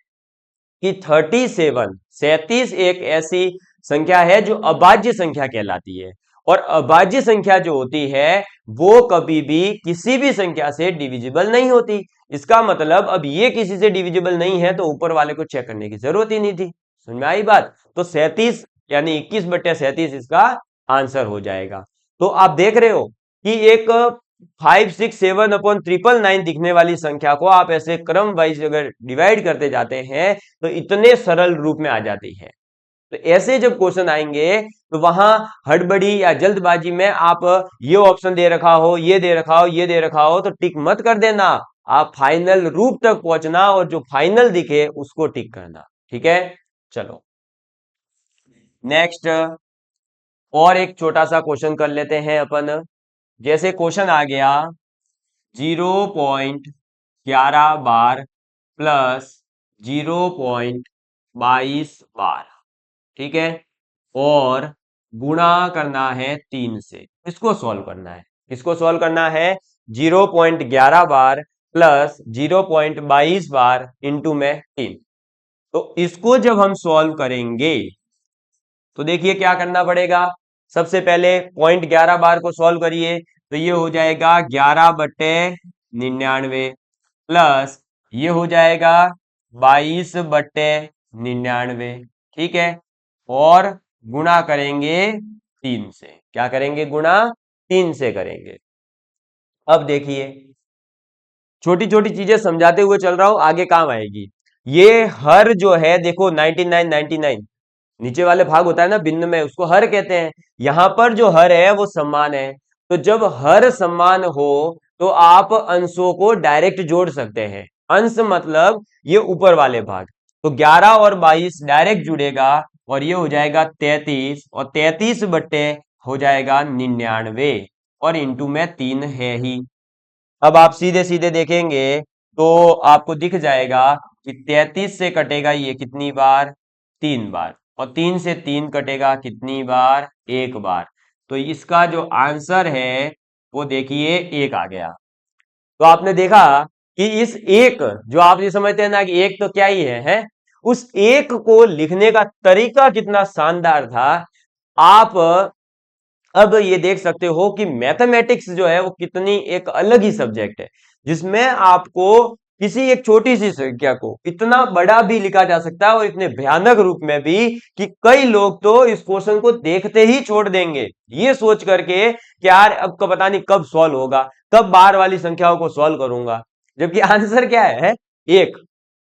S1: कि 37 एक ऐसी संख्या है जो अभाज्य संख्या कहलाती है, और अभाज्य संख्या जो होती है वो कभी भी किसी भी संख्या से डिविजिबल नहीं होती। इसका मतलब अब ये किसी से डिविजिबल नहीं है तो ऊपर वाले को चेक करने की जरूरत ही नहीं थी। समझ में आई बात? तो 37 यानी 21/37 इसका आंसर हो जाएगा। तो आप देख रहे हो कि एक 567/999 दिखने वाली संख्या को आप ऐसे क्रम वाइज अगर डिवाइड करते जाते हैं तो इतने सरल रूप में आ जाती है। तो ऐसे जब क्वेश्चन आएंगे तो वहां हड़बड़ी या जल्दबाजी में आप ये ऑप्शन दे रखा हो, ये दे रखा हो, ये दे रखा हो तो टिक मत कर देना। आप फाइनल रूप तक पहुंचना और जो फाइनल दिखे उसको टिक करना। ठीक है, चलो नेक्स्ट और एक छोटा सा क्वेश्चन कर लेते हैं अपन। जैसे क्वेश्चन आ गया 0.11 बार प्लस 0.22 बार, ठीक है, और गुणा करना है 3 से। इसको सॉल्व करना है। इसको सॉल्व करना है 0.11 बार प्लस 0.22 बार इंटू में 3। तो इसको जब हम सॉल्व करेंगे तो देखिए क्या करना पड़ेगा। सबसे पहले 0.11 बार को सॉल्व करिए तो ये हो जाएगा 11/99 प्लस ये हो जाएगा 22/99, ठीक है, और गुणा करेंगे 3 से। क्या करेंगे? गुणा 3 से करेंगे। अब देखिए छोटी छोटी चीजें समझाते हुए चल रहा हूं, आगे काम आएगी। ये हर जो है देखो 99 99 नीचे वाले भाग होता है ना भिन्न में, उसको हर कहते हैं। यहां पर जो हर है वो समान है। तो जब हर समान हो तो आप अंशों को डायरेक्ट जोड़ सकते हैं। अंश मतलब ये ऊपर वाले भाग। तो 11 और 22 डायरेक्ट जुड़ेगा और ये हो जाएगा 33, और 33 बट्टे हो जाएगा 99, और इंटू में 3 है ही। अब आप सीधे सीधे देखेंगे तो आपको दिख जाएगा कि 33 से कटेगा ये कितनी बार? 3 बार, और 3 से 3 कटेगा कितनी बार? 1 बार। तो इसका जो आंसर है वो देखिए 1 आ गया। तो आपने देखा कि इस एक, जो आप ये समझते हैं ना कि एक तो क्या ही है? उस एक को लिखने का तरीका कितना शानदार था। आप अब ये देख सकते हो कि मैथमेटिक्स जो है वो कितनी एक अलग ही सब्जेक्ट है, जिसमें आपको किसी एक छोटी सी संख्या को इतना बड़ा भी लिखा जा सकता है और इतने भयानक रूप में भी कि कई लोग तो इस क्वेश्चन को देखते ही छोड़ देंगे ये सोच करके कि यार अब का पता नहीं कब सॉल्व होगा, कब बार वाली संख्याओं को सॉल्व करूंगा, जबकि आंसर क्या है? एक।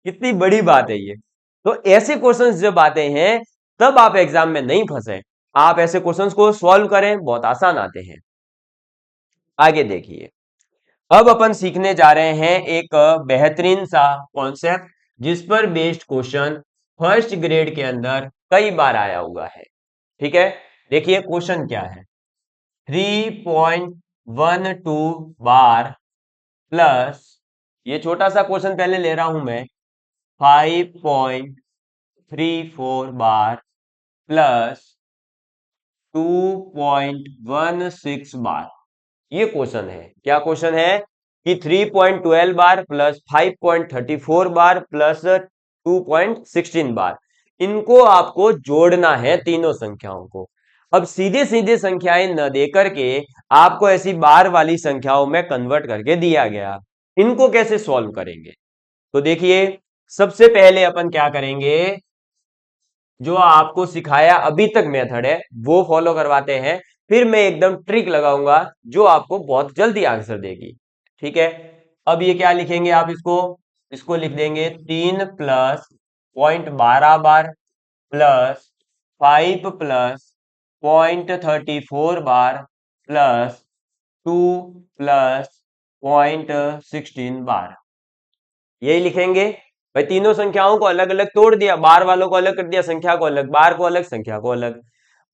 S1: कितनी बड़ी बात है ये। तो ऐसे क्वेश्चंस जब आते हैं तब आप एग्जाम में नहीं फंसे। आप ऐसे क्वेश्चंस को सॉल्व करें, बहुत आसान आते हैं। आगे देखिए, अब अपन सीखने जा रहे हैं एक बेहतरीन सा कॉन्सेप्ट जिस पर बेस्ड क्वेश्चन फर्स्ट ग्रेड के अंदर कई बार आया हुआ है। ठीक है, देखिए क्वेश्चन क्या है। 3.12 बार प्लस, ये छोटा सा क्वेश्चन पहले ले रहा हूं मैं, 5.34 बार प्लस 2.16 बार। ये क्वेश्चन है। क्या क्वेश्चन है कि 3.12 बार प्लस 5.34 बार प्लस 2.16 बार, इनको आपको जोड़ना है तीनों संख्याओं को। अब सीधे सीधे संख्याएं न देकर के आपको ऐसी बार वाली संख्याओं में कन्वर्ट करके दिया गया। इनको कैसे सॉल्व करेंगे? तो देखिए सबसे पहले अपन क्या करेंगे, जो आपको सिखाया अभी तक मेथड है वो फॉलो करवाते हैं, फिर मैं एकदम ट्रिक लगाऊंगा जो आपको बहुत जल्दी आंसर देगी। ठीक है, अब ये क्या लिखेंगे आप? इसको इसको लिख देंगे 3 प्लस 0.12 बार प्लस 5 प्लस 0.34 बार प्लस 2 प्लस 0.16 बार, यही लिखेंगे। भाई तीनों संख्याओं को अलग अलग तोड़ दिया, बार वालों को अलग कर दिया, संख्या को अलग, बार को अलग, संख्या को अलग।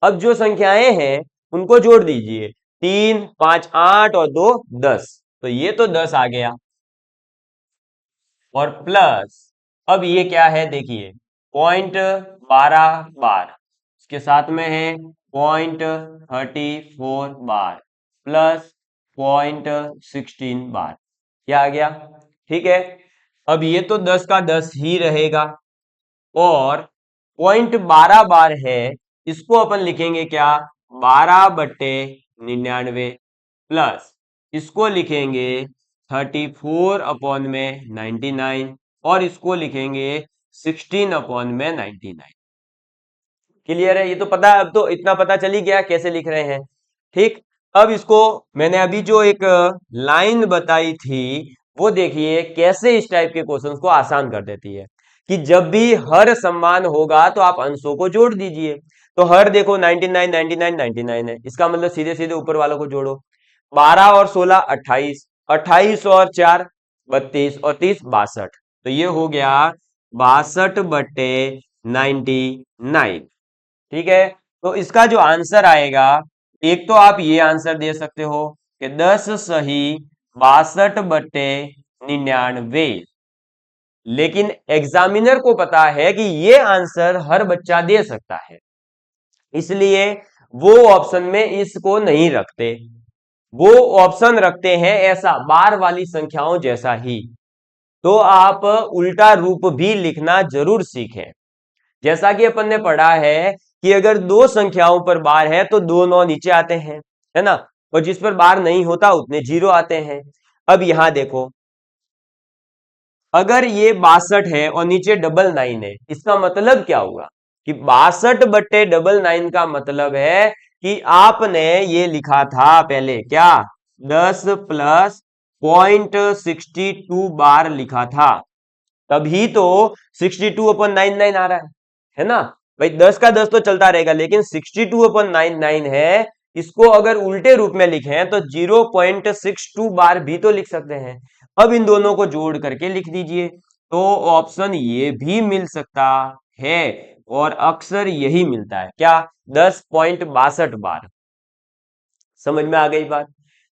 S1: अब जो संख्याएं हैं उनको जोड़ दीजिए, 3 5 8 और 2 10, तो ये तो 10 आ गया। और प्लस अब ये क्या है देखिए, 0.12 बार, इसके साथ में है 0.34 बार प्लस 0.16 बार, क्या आ गया? ठीक है, अब ये तो 10 का 10 ही रहेगा, और 0.12 बार है, इसको अपन लिखेंगे क्या, 12/99 प्लस इसको लिखेंगे 34/99, और इसको लिखेंगे 16/99। क्लियर है? ये तो पता है, अब तो इतना पता चल ही गया कैसे लिख रहे हैं। ठीक, अब इसको मैंने अभी जो एक लाइन बताई थी वो देखिए कैसे इस टाइप के क्वेश्चंस को आसान कर देती है, कि जब भी हर समान होगा तो आप अंशों को जोड़ दीजिए। तो हर देखो 99 99 99 है, इसका मतलब सीधे सीधे ऊपर वालों को जोड़ो। 12 और 16 28, 28 और 4 32, और 30 62, तो ये हो गया 62/99। ठीक है, तो इसका जो आंसर आएगा, एक तो आप ये आंसर दे सकते हो कि 10 सही 62/99, लेकिन एग्जामिनर को पता है कि ये आंसर हर बच्चा दे सकता है, इसलिए वो ऑप्शन में इसको नहीं रखते, वो ऑप्शन रखते हैं ऐसा बार वाली संख्याओं जैसा ही। तो आप उल्टा रूप भी लिखना जरूर सीखें। जैसा कि अपन ने पढ़ा है कि अगर दो संख्याओं पर बार है तो दो नौ नीचे आते हैं, है ना, और जिस पर बार नहीं होता उतने जीरो आते हैं। अब यहां देखो, अगर ये 62 है और नीचे 99 है, इसका मतलब क्या हुआ कि 62/99 का मतलब है कि आपने ये लिखा था पहले क्या, 10 प्लस 0.62 बार लिखा था, तभी तो 62/99 आ रहा है ना। भाई 10 का 10 तो चलता रहेगा, लेकिन 62/99 है, इसको अगर उल्टे रूप में लिखें तो 0.62 बार भी तो लिख सकते हैं। अब इन दोनों को जोड़ करके लिख दीजिए, तो ऑप्शन ये भी मिल सकता है, और अक्सर यही मिलता है क्या, 10.62 बार। समझ में आ गई बात?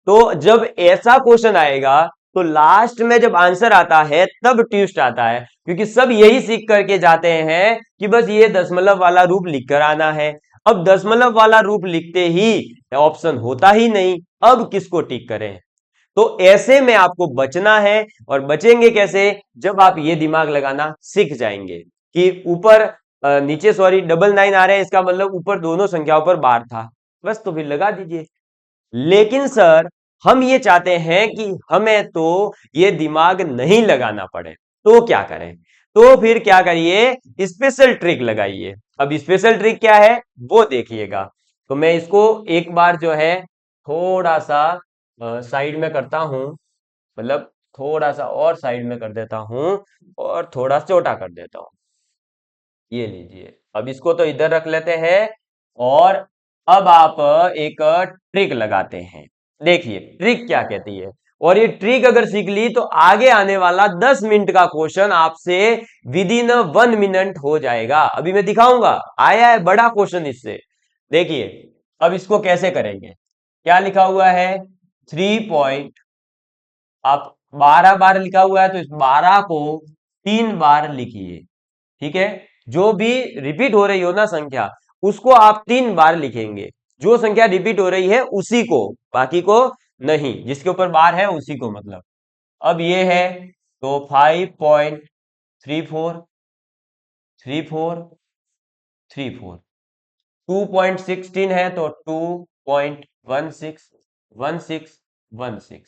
S1: तो जब ऐसा क्वेश्चन आएगा तो लास्ट में जब आंसर आता है तब ट्विस्ट आता है, क्योंकि सब यही सीख करके जाते हैं कि बस ये दशमलव वाला रूप लिख कर आना है। अब दशमलव वाला रूप लिखते ही ऑप्शन होता ही नहीं, अब किसको टिक करें? तो ऐसे में आपको बचना है, और बचेंगे कैसे, जब आप ये दिमाग लगाना सीख जाएंगे कि ऊपर नीचे सॉरी 99 आ रहे हैं, इसका मतलब ऊपर दोनों संख्याओं पर बार था, बस तो फिर लगा दीजिए। लेकिन सर हम ये चाहते हैं कि हमें तो ये दिमाग नहीं लगाना पड़े, तो क्या करें? तो फिर क्या करिए, स्पेशल ट्रिक लगाइए। अब स्पेशल ट्रिक क्या है वो देखिएगा। तो मैं इसको एक बार जो है थोड़ा सा साइड में करता हूं, मतलब थोड़ा सा और साइड में कर देता हूं, और थोड़ा छोटा कर देता हूं। ये लीजिए, अब इसको तो इधर रख लेते हैं, और अब आप एक ट्रिक लगाते हैं। देखिए ट्रिक क्या कहती है, और ये ट्रिक अगर सीख ली तो आगे आने वाला 10 मिनट का क्वेश्चन आपसे विद इन 1 मिनट हो जाएगा। अभी मैं दिखाऊंगा, आया है बड़ा क्वेश्चन इससे। देखिए अब इसको कैसे करेंगे, क्या लिखा हुआ है, 3 पॉइंट, आप 12 बार लिखा हुआ है तो इस 12 को 3 बार लिखिए। ठीक है, जो भी रिपीट हो रही हो ना संख्या, उसको आप 3 बार लिखेंगे, जो संख्या रिपीट हो रही है उसी को, बाकी को नहीं, जिसके ऊपर बार है उसी को मतलब। अब ये है तो 5.34, 34, 2.16 है तो 2.16, 16,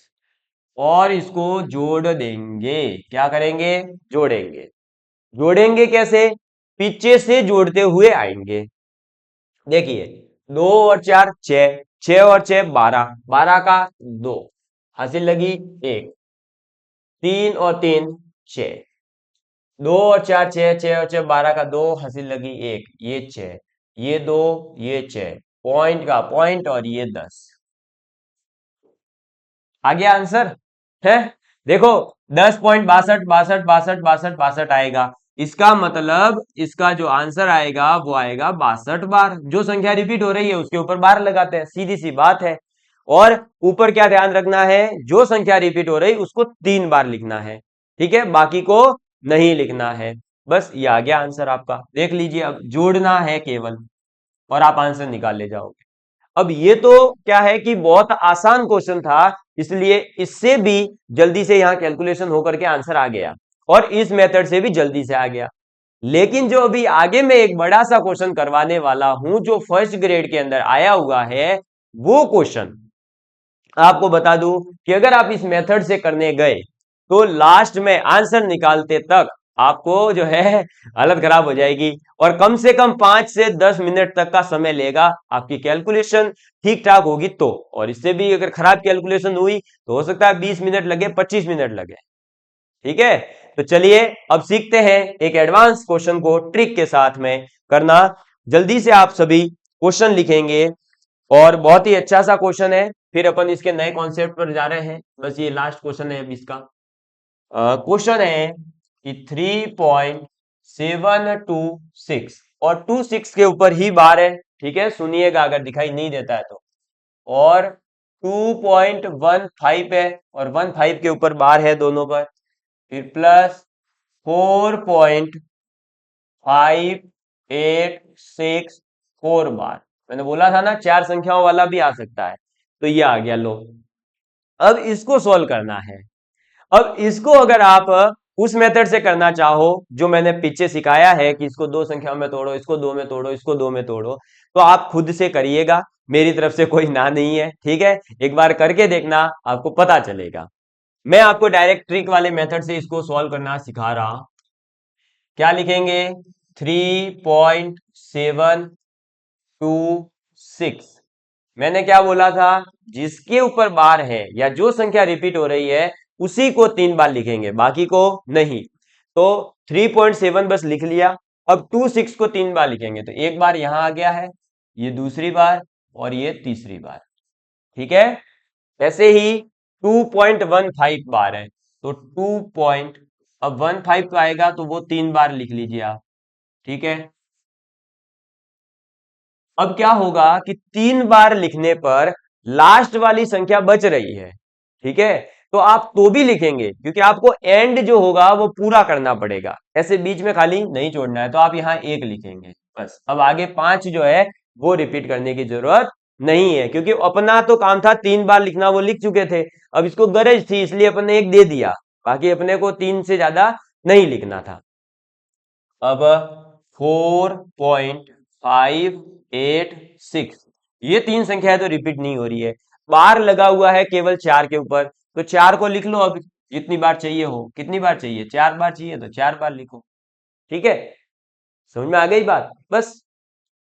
S1: और इसको जोड़ देंगे। क्या करेंगे, जोड़ेंगे। जोड़ेंगे कैसे, पीछे से जोड़ते हुए आएंगे। देखिए 2 और 4 6, 6 और 6 12, 12 का 2, हासिल लगी 1, 3 और 3 6, 2 और 4 6, 6 और 6 12 का 2, हासिल लगी 1, ये 6, ये 2, ये 6, पॉइंट का पॉइंट, और ये 10। आ गया आंसर है। देखो 10.62 62 62 62 आएगा, इसका मतलब इसका जो आंसर आएगा वो आएगा 62 बार। जो संख्या रिपीट हो रही है उसके ऊपर बार लगाते हैं, सीधी सी बात है। और ऊपर क्या ध्यान रखना है, जो संख्या रिपीट हो रही उसको 3 बार लिखना है, ठीक है, बाकी को नहीं लिखना है। बस ये आ गया आंसर आपका, देख लीजिए, अब जोड़ना है केवल और आप आंसर निकाल ले जाओगे। अब ये तो क्या है कि बहुत आसान क्वेश्चन था, इसलिए इससे भी जल्दी से यहां कैलकुलेशन होकर के आंसर आ गया, और इस मेथड से भी जल्दी से आ गया। लेकिन जो अभी आगे मैं एक बड़ा सा क्वेश्चन करवाने वाला हूं, जो फर्स्ट ग्रेड के अंदर आया हुआ है, वो क्वेश्चन आपको बता दूं कि अगर आप इस मेथड से करने गए तो लास्ट में आंसर निकालते तक आपको जो है हालत खराब हो जाएगी, और कम से कम 5 से 10 मिनट तक का समय लेगा आपकी कैलकुलेशन ठीक ठाक होगी तो। और इससे भी अगर खराब कैलकुलेशन हुई तो हो सकता है 20 मिनट लगे, 25 मिनट लगे, ठीक है। तो चलिए अब सीखते हैं एक एडवांस क्वेश्चन को ट्रिक के साथ में करना। जल्दी से आप सभी क्वेश्चन लिखेंगे, और बहुत ही अच्छा सा क्वेश्चन है, फिर अपन इसके नए कॉन्सेप्ट पर जा रहे हैं। बस ये लास्ट क्वेश्चन है अब इसका। क्वेश्चन है कि 3.726 और 26 के ऊपर ही बार है, ठीक है, सुनिएगा अगर दिखाई नहीं देता है तो। और 2.15 है और 15 के ऊपर बार है दोनों पर, फिर प्लस 4.586 बार। मैंने बोला था ना 4 संख्याओं वाला भी आ सकता है, तो ये आ गया लो। अब इसको सॉल्व करना है। अब इसको अगर आप उस मेथड से करना चाहो जो मैंने पीछे सिखाया है कि इसको 2 संख्याओं में तोड़ो, इसको 2 में तोड़ो, इसको 2 में तोड़ो, तो आप खुद से करिएगा, मेरी तरफ से कोई ना नहीं है, ठीक है। एक बार करके देखना, आपको पता चलेगा। मैं आपको डायरेक्ट ट्रिक वाले मेथड से इसको सॉल्व करना सिखा रहा हूं। क्या लिखेंगे, 3.726। मैंने क्या बोला था, जिसके ऊपर बार है या जो संख्या रिपीट हो रही है उसी को 3 बार लिखेंगे, बाकी को नहीं। तो 3.7 बस लिख लिया। अब 26 को 3 बार लिखेंगे, तो एक बार यहां आ गया है, ये दूसरी बार और ये तीसरी बार, ठीक है। ऐसे ही 2.15 बार है, तो 2 पॉइंट, अब 15 आएगा तो वो 3 बार लिख लीजिए आप, ठीक है। अब क्या होगा कि 3 बार लिखने पर लास्ट वाली संख्या बच रही है, ठीक है, तो आप तो भी लिखेंगे क्योंकि आपको एंड जो होगा वो पूरा करना पड़ेगा, ऐसे बीच में खाली नहीं छोड़ना है, तो आप यहां 1 लिखेंगे बस। अब आगे 5 जो है वो रिपीट करने की जरूरत नहीं है, क्योंकि अपना तो काम था 3 बार लिखना, वो लिख चुके थे। अब इसको गरज थी इसलिए अपन ने 1 दे दिया, बाकी अपने को 3 से ज्यादा नहीं लिखना था। अब 4.586, ये 3 संख्या है तो रिपीट नहीं हो रही है, बार लगा हुआ है केवल 4 के ऊपर, तो 4 को लिख लो। अब जितनी बार चाहिए हो, कितनी बार चाहिए, 4 बार चाहिए तो 4 बार लिखो, ठीक है। समझ में आ गई बात, बस।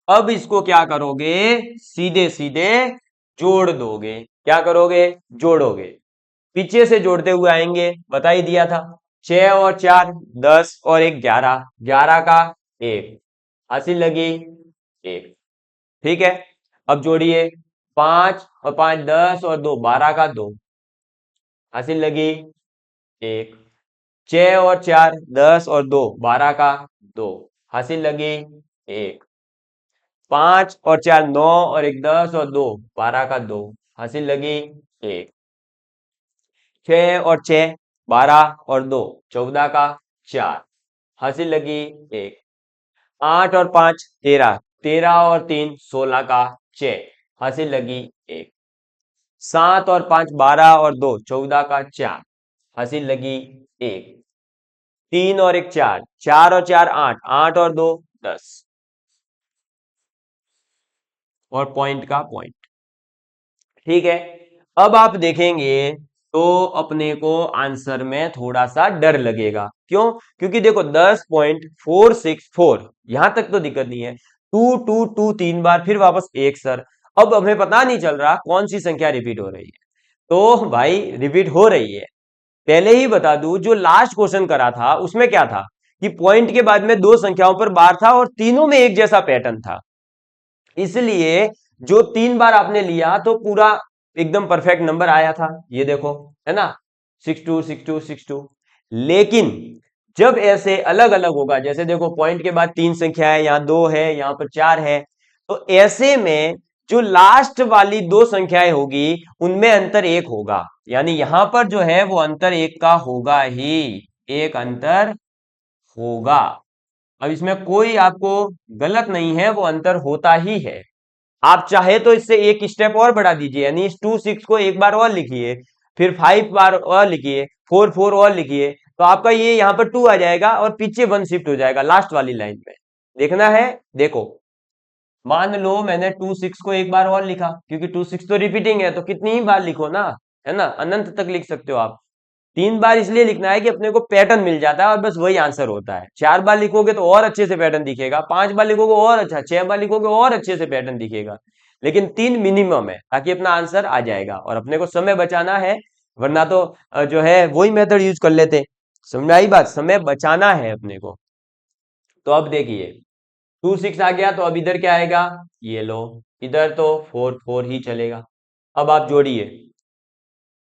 S1: अब इसको क्या करोगे, सीधे सीधे जोड़ दोगे। क्या करोगे, जोड़ोगे, पीछे से जोड़ते हुए आएंगे, बता ही दिया था। 6 और 4 10 और 1 11, 11 का 1, हासिल लगी 1, ठीक है। अब जोड़िए, 5 और 5 10 और 2 12 का 2, हासिल लगी 1। 6 और 4 10 और 2 12 का 2, हासिल लगी 1। 5 और 4 9 और 1 10 और 2 12 का 2, हासिल लगी 1। 6 और 6 12 और 2 14 का 4, हासिल लगी 1। 8 और 5 13, 13 और 3 16 का 6, हासिल लगी 1। 7 और 5 12 और 2 14 का 4, हासिल लगी 1। 3 और 1 4, 4 और 4 8, 8 और 2 10, और पॉइंट का पॉइंट, ठीक है। अब आप देखेंगे तो अपने को आंसर में थोड़ा सा डर लगेगा, क्यों, क्योंकि देखो 10.464 यहां तक तो दिक्कत नहीं है, 2 3 बार फिर वापस 1 सर। अब हमें पता नहीं चल रहा कौन सी संख्या रिपीट हो रही है, तो भाई रिपीट हो रही है। पहले ही बता दूं, जो लास्ट क्वेश्चन करा था उसमें क्या था कि पॉइंट के बाद में 2 संख्याओं पर बार था और तीनों में एक जैसा पैटर्न था, इसलिए जो 3 बार आपने लिया तो पूरा एकदम परफेक्ट नंबर आया था, ये देखो, है ना। 6 2 6 2 6 2। लेकिन जब ऐसे अलग अलग होगा, जैसे देखो पॉइंट के बाद 3 संख्या है, यहाँ 2 है, यहाँ पर 4 है, तो ऐसे में जो लास्ट वाली 2 संख्याएं होगी उनमें अंतर 1 होगा, यानी यहां पर जो है वो अंतर 1 का होगा ही, एक अंतर होगा। अब इसमें कोई आपको गलत नहीं है, वो अंतर होता ही है। आप चाहे तो इससे एक स्टेप और बढ़ा दीजिए, यानी इस 2 6 को एक बार और लिखिए, फिर 5 बार और लिखिए, 4 4 और लिखिए, तो आपका ये यहाँ पर 2 आ जाएगा और पीछे 1 शिफ्ट हो जाएगा लास्ट वाली लाइन में। देखना है, देखो मान लो मैंने 2 6 को एक बार और लिखा, क्योंकि 2 6 तो रिपीटिंग है, तो कितनी ही बार लिखो ना, है ना, अनंत तक लिख सकते हो आप। 3 बार इसलिए लिखना है कि अपने को पैटर्न मिल जाता है और बस वही आंसर होता है। 4 बार लिखोगे तो और अच्छे से पैटर्न दिखेगा, 5 बार लिखोगे और अच्छा, 6 बार लिखोगे और अच्छे से पैटर्न दिखेगा, लेकिन 3 मिनिमम है ताकि अपना आंसर आ जाएगा और अपने को समय बचाना है। वरना तो जो है वही मेथड यूज कर लेते। समझ में आई बात, समय बचाना है अपने को। तो अब देखिए 2 6 आ गया, तो अब इधर क्या आएगा, ये लो, इधर तो 4 4 ही चलेगा। अब आप जोड़िए,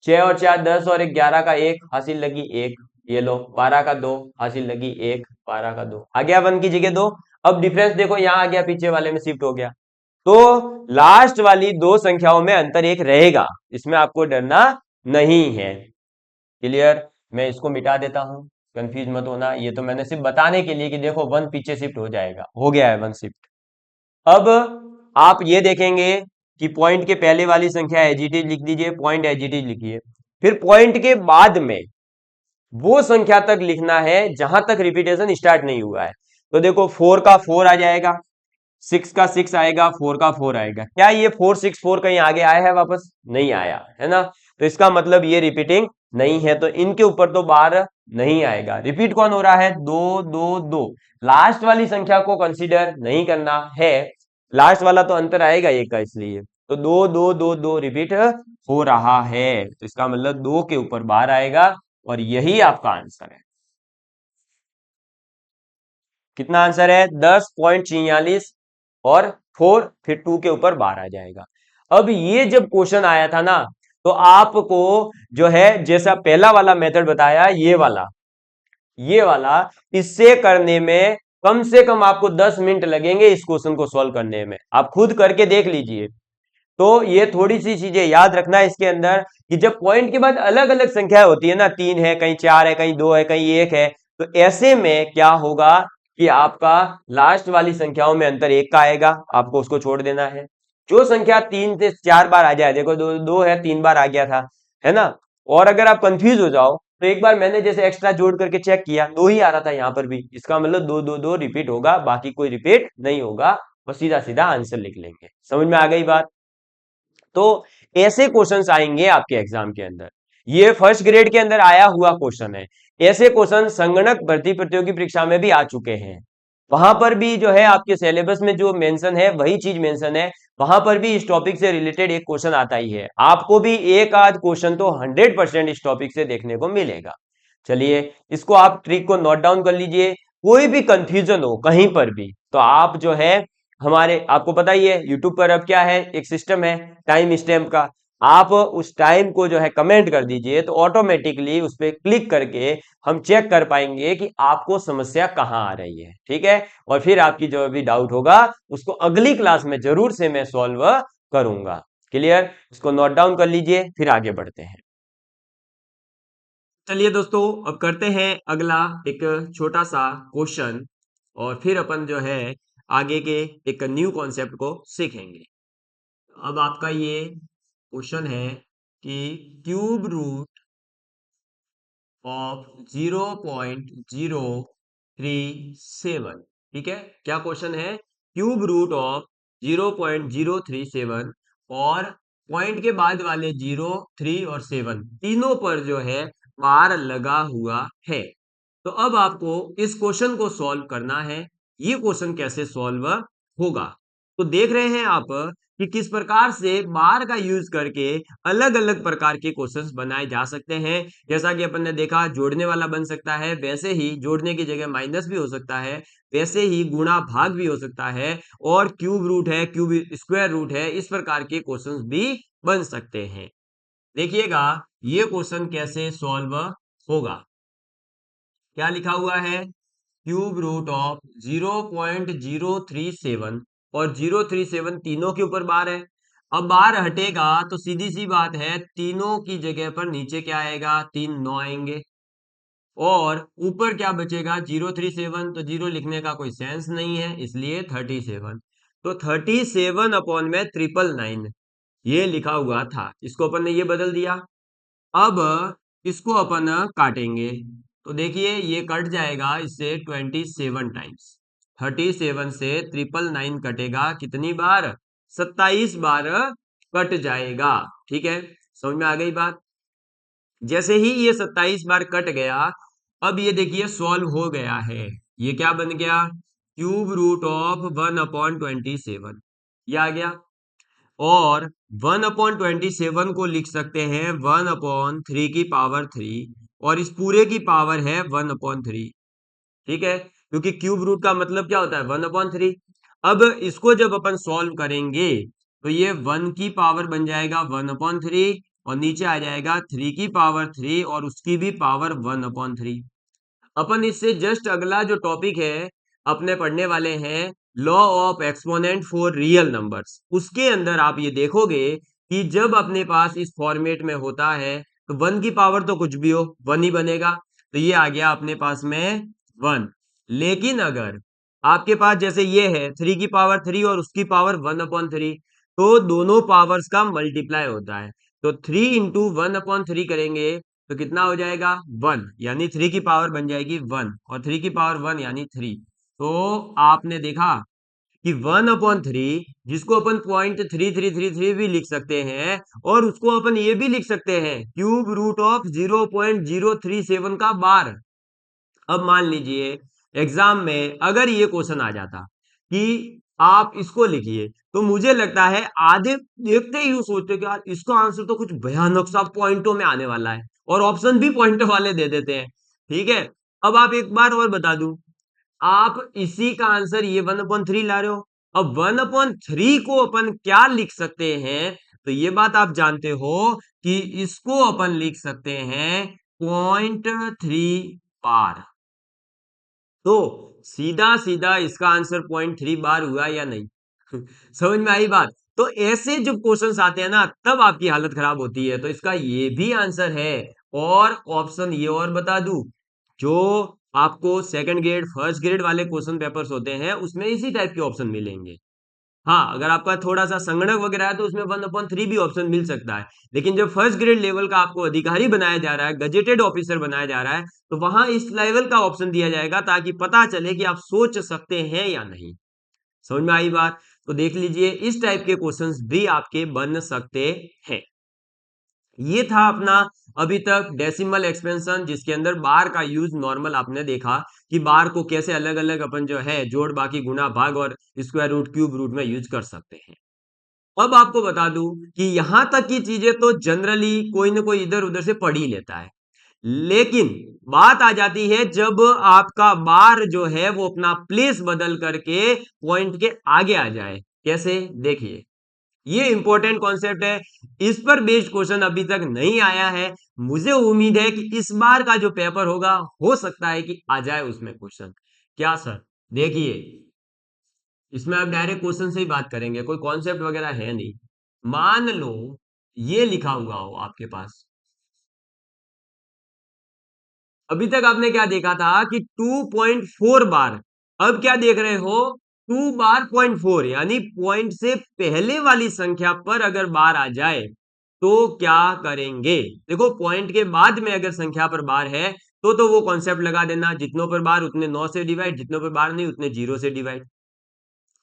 S1: 6 और 4 10 और 11 का 1 हासिल लगी 1, ये लो 12 का 2 हासिल लगी 1, 12 का 2 आ गया 1 की जगह 2। अब डिफरेंस देखो, यहाँ आ गया, पीछे वाले में शिफ्ट हो गया, तो लास्ट वाली 2 संख्याओं में अंतर 1 रहेगा, इसमें आपको डरना नहीं है। क्लियर, मैं इसको मिटा देता हूं, कंफ्यूज मत होना, ये तो मैंने सिर्फ बताने के लिए कि देखो 1 पीछे शिफ्ट हो जाएगा, हो गया है 1 शिफ्ट। अब आप ये देखेंगे कि पॉइंट के पहले वाली संख्या एजिटिव लिख दीजिए, पॉइंट एजिटिव लिखिए, फिर पॉइंट के बाद में वो संख्या तक लिखना है जहां तक रिपीटेशन स्टार्ट नहीं हुआ है। तो देखो 4 का 4 आ जाएगा, 6 का 6 आएगा, 4 का 4 आएगा। क्या ये 4 6 4 कहीं आगे आया है, वापस नहीं आया है ना, तो इसका मतलब ये रिपीटिंग नहीं है, तो इनके ऊपर तो बार नहीं आएगा। रिपीट कौन हो रहा है, 2 2 2, लास्ट वाली संख्या को कंसीडर नहीं करना है, लास्ट वाला तो अंतर आएगा एक का, इसलिए तो 2 2 2 2 रिपीट हो रहा है, तो इसका मतलब 2 के ऊपर बार आएगा और यही आपका आंसर है। कितना आंसर है, 10.46 और 4 फिर 2 के ऊपर बार आ जाएगा। अब ये जब क्वेश्चन आया था ना, तो आपको जो है जैसा पहला वाला मेथड बताया, ये वाला इससे करने में कम से कम आपको 10 मिनट लगेंगे इस क्वेश्चन को सॉल्व करने में, आप खुद करके देख लीजिए। तो ये थोड़ी सी चीजें याद रखना है इसके अंदर, कि जब पॉइंट के बाद अलग अलग संख्या होती है ना, 3 है, कहीं 4 है, कहीं 2 है, कहीं 1 है, तो ऐसे में क्या होगा कि आपका लास्ट वाली संख्याओं में अंतर 1 का आएगा, आपको उसको छोड़ देना है। जो संख्या 3 से 4 बार आ जाए, देखो 2 है, 3 बार आ गया था, है ना, और अगर आप कंफ्यूज हो जाओ तो एक बार मैंने जैसे एक्स्ट्रा जोड़ करके चेक किया, 2 ही आ रहा था यहाँ पर भी, इसका मतलब 2 2 2 रिपीट होगा, बाकी कोई रिपीट नहीं होगा, और सीधा सीधा आंसर लिख लेंगे। समझ में आ गई बात। तो ऐसे क्वेश्चंस आएंगे आपके एग्जाम के अंदर, ये फर्स्ट ग्रेड के अंदर आया हुआ क्वेश्चन है। ऐसे क्वेश्चन संगणक भर्ती प्रतियोगी परीक्षा में भी आ चुके हैं, वहां पर भी जो है आपके सिलेबस में जो मेंशन है वही चीज मेंशन है, वहां पर भी इस टॉपिक से रिलेटेड एक क्वेश्चन आता ही है, आपको भी एक आध क्वेश्चन तो 100% इस टॉपिक से देखने को मिलेगा। चलिए इसको आप ट्रिक को नोट डाउन कर लीजिए, कोई भी कंफ्यूजन हो कहीं पर भी तो आप जो है हमारे, आपको पता ही है यूट्यूब पर अब क्या है, एक सिस्टम है टाइम स्टैम्प का, आप उस टाइम को जो है कमेंट कर दीजिए, तो ऑटोमेटिकली उस पर क्लिक करके हम चेक कर पाएंगे कि आपको समस्या कहाँ आ रही है, ठीक है, और फिर आपकी जो भी डाउट होगा उसको अगली क्लास में जरूर से मैं सॉल्व करूंगा। क्लियर, इसको नोट डाउन कर लीजिए, फिर आगे बढ़ते हैं। चलिए दोस्तों, अब करते हैं अगला एक छोटा सा क्वेश्चन, और फिर अपन जो है आगे के एक न्यू कॉन्सेप्ट को सीखेंगे। अब आपका ये क्वेश्चन है कि क्यूब रूट ऑफ 0.037, ठीक है, क्या क्वेश्चन है, क्यूब रूट ऑफ 0.037 और पॉइंट के बाद वाले 0 3 और 7 तीनों पर जो है बार लगा हुआ है। तो अब आपको इस क्वेश्चन को सॉल्व करना है। ये क्वेश्चन कैसे सॉल्व होगा, तो देख रहे हैं आप कि किस प्रकार से बार का यूज करके अलग अलग प्रकार के क्वेश्चंस बनाए जा सकते हैं। जैसा कि अपन ने देखा जोड़ने वाला बन सकता है, वैसे ही जोड़ने की जगह माइनस भी हो सकता है, वैसे ही गुणा भाग भी हो सकता है, और क्यूब रूट है, क्यूब स्क्वायर रूट है, इस प्रकार के क्वेश्चंस भी बन सकते हैं। देखिएगा ये क्वेश्चन कैसे सॉल्व होगा। क्या लिखा हुआ है, क्यूब रूट ऑफ 0.037 और 037 तीनों के ऊपर बार है। अब बार हटेगा तो सीधी सी बात है, तीनों की जगह पर नीचे क्या आएगा, 3 9 आएंगे और ऊपर क्या बचेगा 037, तो जीरो लिखने का कोई सेंस नहीं है, इसलिए 37। तो 37 अपॉन में 999 ये लिखा हुआ था, इसको अपन ने ये बदल दिया। अब इसको अपन काटेंगे तो देखिए ये कट जाएगा इससे 27 टाइम्स। 37 से 999 कटेगा कितनी बार, 27 बार कट जाएगा। ठीक है, समझ में आ गई बात। जैसे ही ये 27 बार कट गया, अब ये देखिए सॉल्व हो गया है। ये क्या बन गया, क्यूब रूट ऑफ 1/27 ये आ गया। और 1/27 को लिख सकते हैं 1/3 की पावर 3, और इस पूरे की पावर है 1/3। ठीक है, क्योंकि क्यूब रूट का मतलब क्या होता है 1/3। अब इसको जब अपन सॉल्व करेंगे तो ये 1 की पावर बन जाएगा 1/3 और नीचे आ जाएगा 3 की पावर 3 और उसकी भी पावर 1/3। अपन इससे जस्ट अगला जो टॉपिक है अपने पढ़ने वाले हैं, law of exponent for real numbers. उसके अंदर आप ये देखोगे कि जब अपने पास इस फॉर्मेट में होता है तो 1 की पावर तो कुछ भी हो 1 ही बनेगा, तो ये आ गया अपने पास में 1। लेकिन अगर आपके पास जैसे ये है 3 की पावर 3 और उसकी पावर 1/3, तो दोनों पावर्स का मल्टीप्लाई होता है, तो 3 इंटू 1/3 करेंगे तो कितना हो जाएगा 1, यानी 3 की पावर बन जाएगी 1 और 3 की पावर 1 यानी 3। तो आपने देखा कि 1/3 जिसको अपन 0.3333 भी लिख सकते हैं और उसको अपन ये भी लिख सकते हैं क्यूब रूट ऑफ 0.037 का बार। अब मान लीजिए एग्जाम में अगर ये क्वेश्चन आ जाता कि आप इसको लिखिए, तो मुझे लगता है आधे देखते ही सोचते कि यार इसका आंसर तो कुछ भयानक सा पॉइंटों में आने वाला है, और ऑप्शन भी पॉइंट वाले दे देते हैं। ठीक है, अब आप एक बार और बता दूं, आप इसी का आंसर ये 1/3 ला रहे हो। अब 1/3 को अपन क्या लिख सकते हैं, तो ये बात आप जानते हो कि इसको अपन लिख सकते हैं 0.3 बार। तो सीधा सीधा इसका आंसर 0.3 बार हुआ या नहीं? समझ में आई बात। तो ऐसे जब क्वेश्चंस आते हैं ना तब आपकी हालत खराब होती है, तो इसका ये भी आंसर है। और ऑप्शन ये और बता दूं, जो आपको सेकंड ग्रेड फर्स्ट ग्रेड वाले क्वेश्चन पेपर्स होते हैं उसमें इसी टाइप के ऑप्शन मिलेंगे। हाँ, अगर आपका थोड़ा सा संगणक वगैरह है तो उसमें 1/3 भी ऑप्शन मिल सकता है। लेकिन जब फर्स्ट ग्रेड लेवल का आपको अधिकारी बनाया जा रहा है, गजेटेड ऑफिसर बनाया जा रहा है, तो वहां इस लेवल का ऑप्शन दिया जाएगा ताकि पता चले कि आप सोच सकते हैं या नहीं। समझ में आई बात। तो देख लीजिए इस टाइप के क्वेश्चंस भी आपके बन सकते हैं। ये था अपना अभी तक डेसिमल एक्सपेंशन, जिसके अंदर बार का यूज नॉर्मल आपने देखा कि बार को कैसे अलग अलग अपन जो है जोड़ बाकी गुना भाग और स्क्वायर रूट क्यूब रूट में यूज कर सकते हैं। अब आपको बता दूं कि यहां तक की चीजें तो जनरली कोई ना कोई इधर उधर से पढ़ ही लेता है, लेकिन बात आ जाती है जब आपका बार जो है वो अपना प्लेस बदल करके पॉइंट के आगे आ जाए। कैसे, देखिए ये इंपॉर्टेंट कॉन्सेप्ट है, इस पर बेस्ड क्वेश्चन अभी तक नहीं आया है। मुझे उम्मीद है कि इस बार का जो पेपर होगा हो सकता है कि आ जाए उसमें क्वेश्चन। क्या सर, देखिए इसमें अब डायरेक्ट क्वेश्चन से ही बात करेंगे, कोई कॉन्सेप्ट वगैरह है नहीं। मान लो ये लिखा हुआ हो आपके पास, अभी तक आपने क्या देखा था कि 2.4 बार, अब क्या देख रहे हो 2 बार 0.4, यानी पॉइंट से पहले वाली संख्या पर अगर बार आ जाए तो क्या करेंगे। देखो पॉइंट के बाद में अगर संख्या पर बार है तो वो कॉन्सेप्ट लगा देना, जितनों पर बार उतने 9 से डिवाइड, जितनों पर बार नहीं उतने 0 से डिवाइड।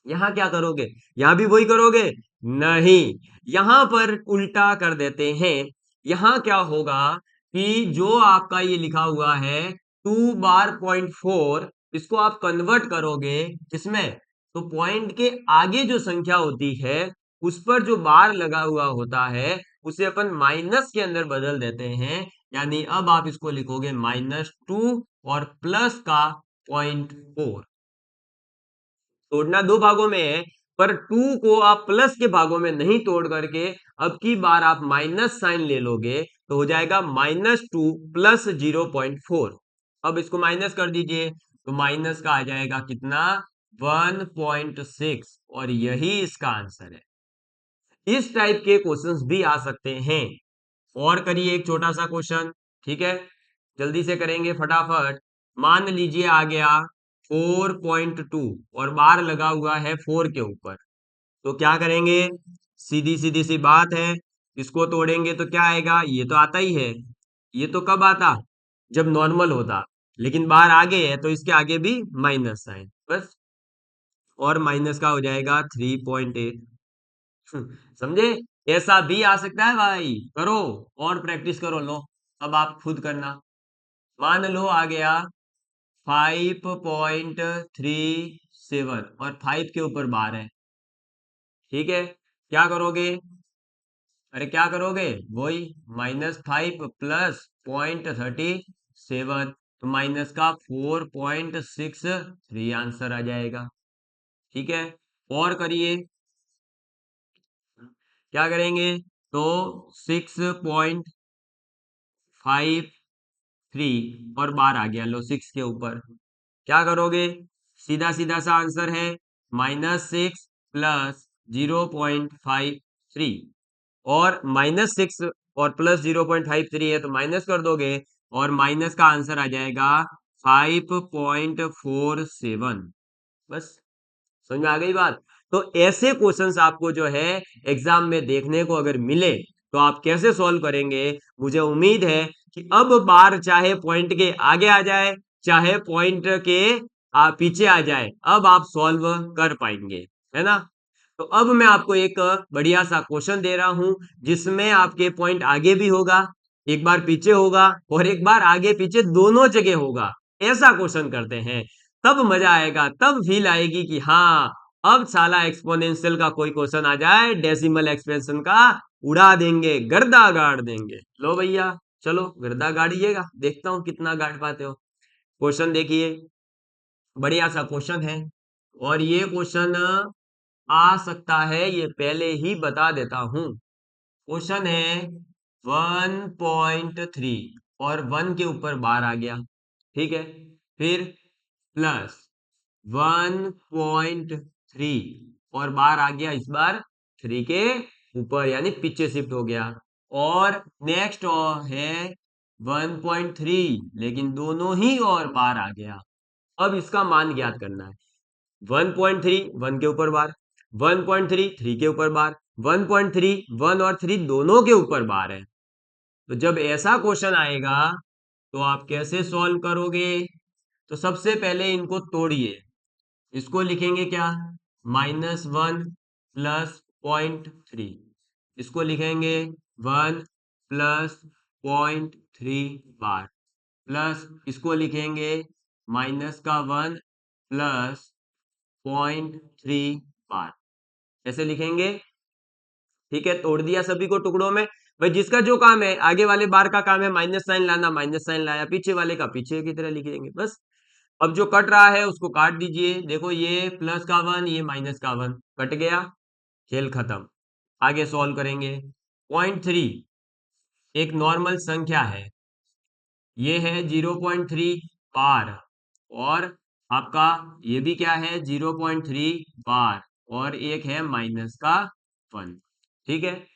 S1: यहां क्या करोगे, यहां भी वही करोगे, नहीं, यहां पर उल्टा कर देते हैं। यहां क्या होगा कि जो आपका ये लिखा हुआ है 2 बार 0.4, इसको आप कन्वर्ट करोगे इसमें, तो पॉइंट के आगे जो संख्या होती है उस पर जो बार लगा हुआ होता है उसे अपन माइनस के अंदर बदल देते हैं। यानी अब आप इसको लिखोगे -2 और प्लस का 0.4। तोड़ना दो भागों में है, पर 2 को आप प्लस के भागों में नहीं तोड़ करके अब की बार आप माइनस साइन ले लोगे तो हो जाएगा -2 प्लस 0.4। अब इसको माइनस कर दीजिए तो माइनस का आ जाएगा कितना 1.6 और यही इसका आंसर है। इस टाइप के क्वेश्चंस भी आ सकते हैं। और करिए एक छोटा सा क्वेश्चन, ठीक है, जल्दी से करेंगे फटाफट। मान लीजिए आ गया 4.2 और बार लगा हुआ है 4 के ऊपर, तो क्या करेंगे? सीधी सीधी सी बात है, इसको तोड़ेंगे तो क्या आएगा? ये तो आता ही है। ये तो कब आता? जब नॉर्मल होता, लेकिन बार आगे है तो इसके आगे भी माइनस साइन, बस। और माइनस का हो जाएगा 3.8। समझे? ऐसा भी आ सकता है भाई, करो और प्रैक्टिस करो। लो अब आप खुद करना। मान लो आ गया 5.37 और 5 के ऊपर बार है, ठीक है, क्या करोगे? अरे क्या करोगे? वही -5 प्लस 0.37, तो माइनस का 4.63 आंसर आ जाएगा, ठीक है। और करिए, क्या करेंगे? तो 6.53 और बार आ गया, लो 6 के ऊपर, क्या करोगे? सीधा सीधा सा आंसर है -6 प्लस 0.53, और -6 और प्लस 0.53 है तो माइनस कर दोगे और माइनस का आंसर आ जाएगा 5.47। बस, समझ में आ गई बात? तो ऐसे क्वेश्चंस आपको जो है एग्जाम में देखने को अगर मिले तो आप कैसे सॉल्व करेंगे? मुझे उम्मीद है कि अब बार चाहे पॉइंट के आगे आ जाए चाहे पॉइंट के पीछे आ जाए, अब आप सॉल्व कर पाएंगे, है ना? तो अब मैं आपको एक बढ़िया सा क्वेश्चन दे रहा हूं जिसमें आपके पॉइंट आगे भी होगा, एक बार पीछे होगा और एक बार आगे पीछे दोनों जगह होगा। ऐसा क्वेश्चन करते हैं, तब मजा आएगा, तब फील आएगी कि हाँ, अब साला एक्सपोनेंशियल का कोई क्वेश्चन आ जाए, डेसिमल एक्सपेंशन का, उड़ा देंगे, गर्दा गाड़ देंगे। लो भैया, चलो गर्दा गाड़िएगा, देखता हूं कितना गाड़ पाते हो। क्वेश्चन देखिए, बढ़िया सा क्वेश्चन है, और ये क्वेश्चन आ सकता है, ये पहले ही बता देता हूं। क्वेश्चन है 1.3 और 1 के ऊपर बार आ गया, ठीक है, फिर प्लस 1.3 और बार आ गया इस बार 3 के ऊपर, यानी पीछे शिफ्ट हो गया, और नेक्स्ट है 1.3, लेकिन दोनों ही और बार आ गया। अब इसका मान ज्ञात करना है। 1.3 1 के ऊपर बार, 1.3 3 के ऊपर बार, 1.3 1 और 3 दोनों के ऊपर बार है। तो जब ऐसा क्वेश्चन आएगा तो आप कैसे सॉल्व करोगे? तो सबसे पहले इनको तोड़िए, इसको लिखेंगे क्या? -1 प्लस 0.3, इसको लिखेंगे 1 प्लस 0.3 बार, प्लस इसको लिखेंगे माइनस का 1 प्लस 0.3 बार, ऐसे लिखेंगे, ठीक है। तोड़ दिया सभी को टुकड़ों में। भाई जिसका जो काम है, आगे वाले बार का काम है माइनस साइन लाना, माइनस साइन लाया, पीछे वाले का पीछे की तरह लिख देंगे, बस। अब जो कट रहा है उसको काट दीजिए, देखो ये प्लस का 1 ये माइनस का 1 कट गया, खेल खत्म। आगे सॉल्व करेंगे। 0.3 एक नॉर्मल संख्या है, ये है 0.3 बार, और आपका ये भी क्या है 0.3 बार, और एक है माइनस का 1, ठीक है।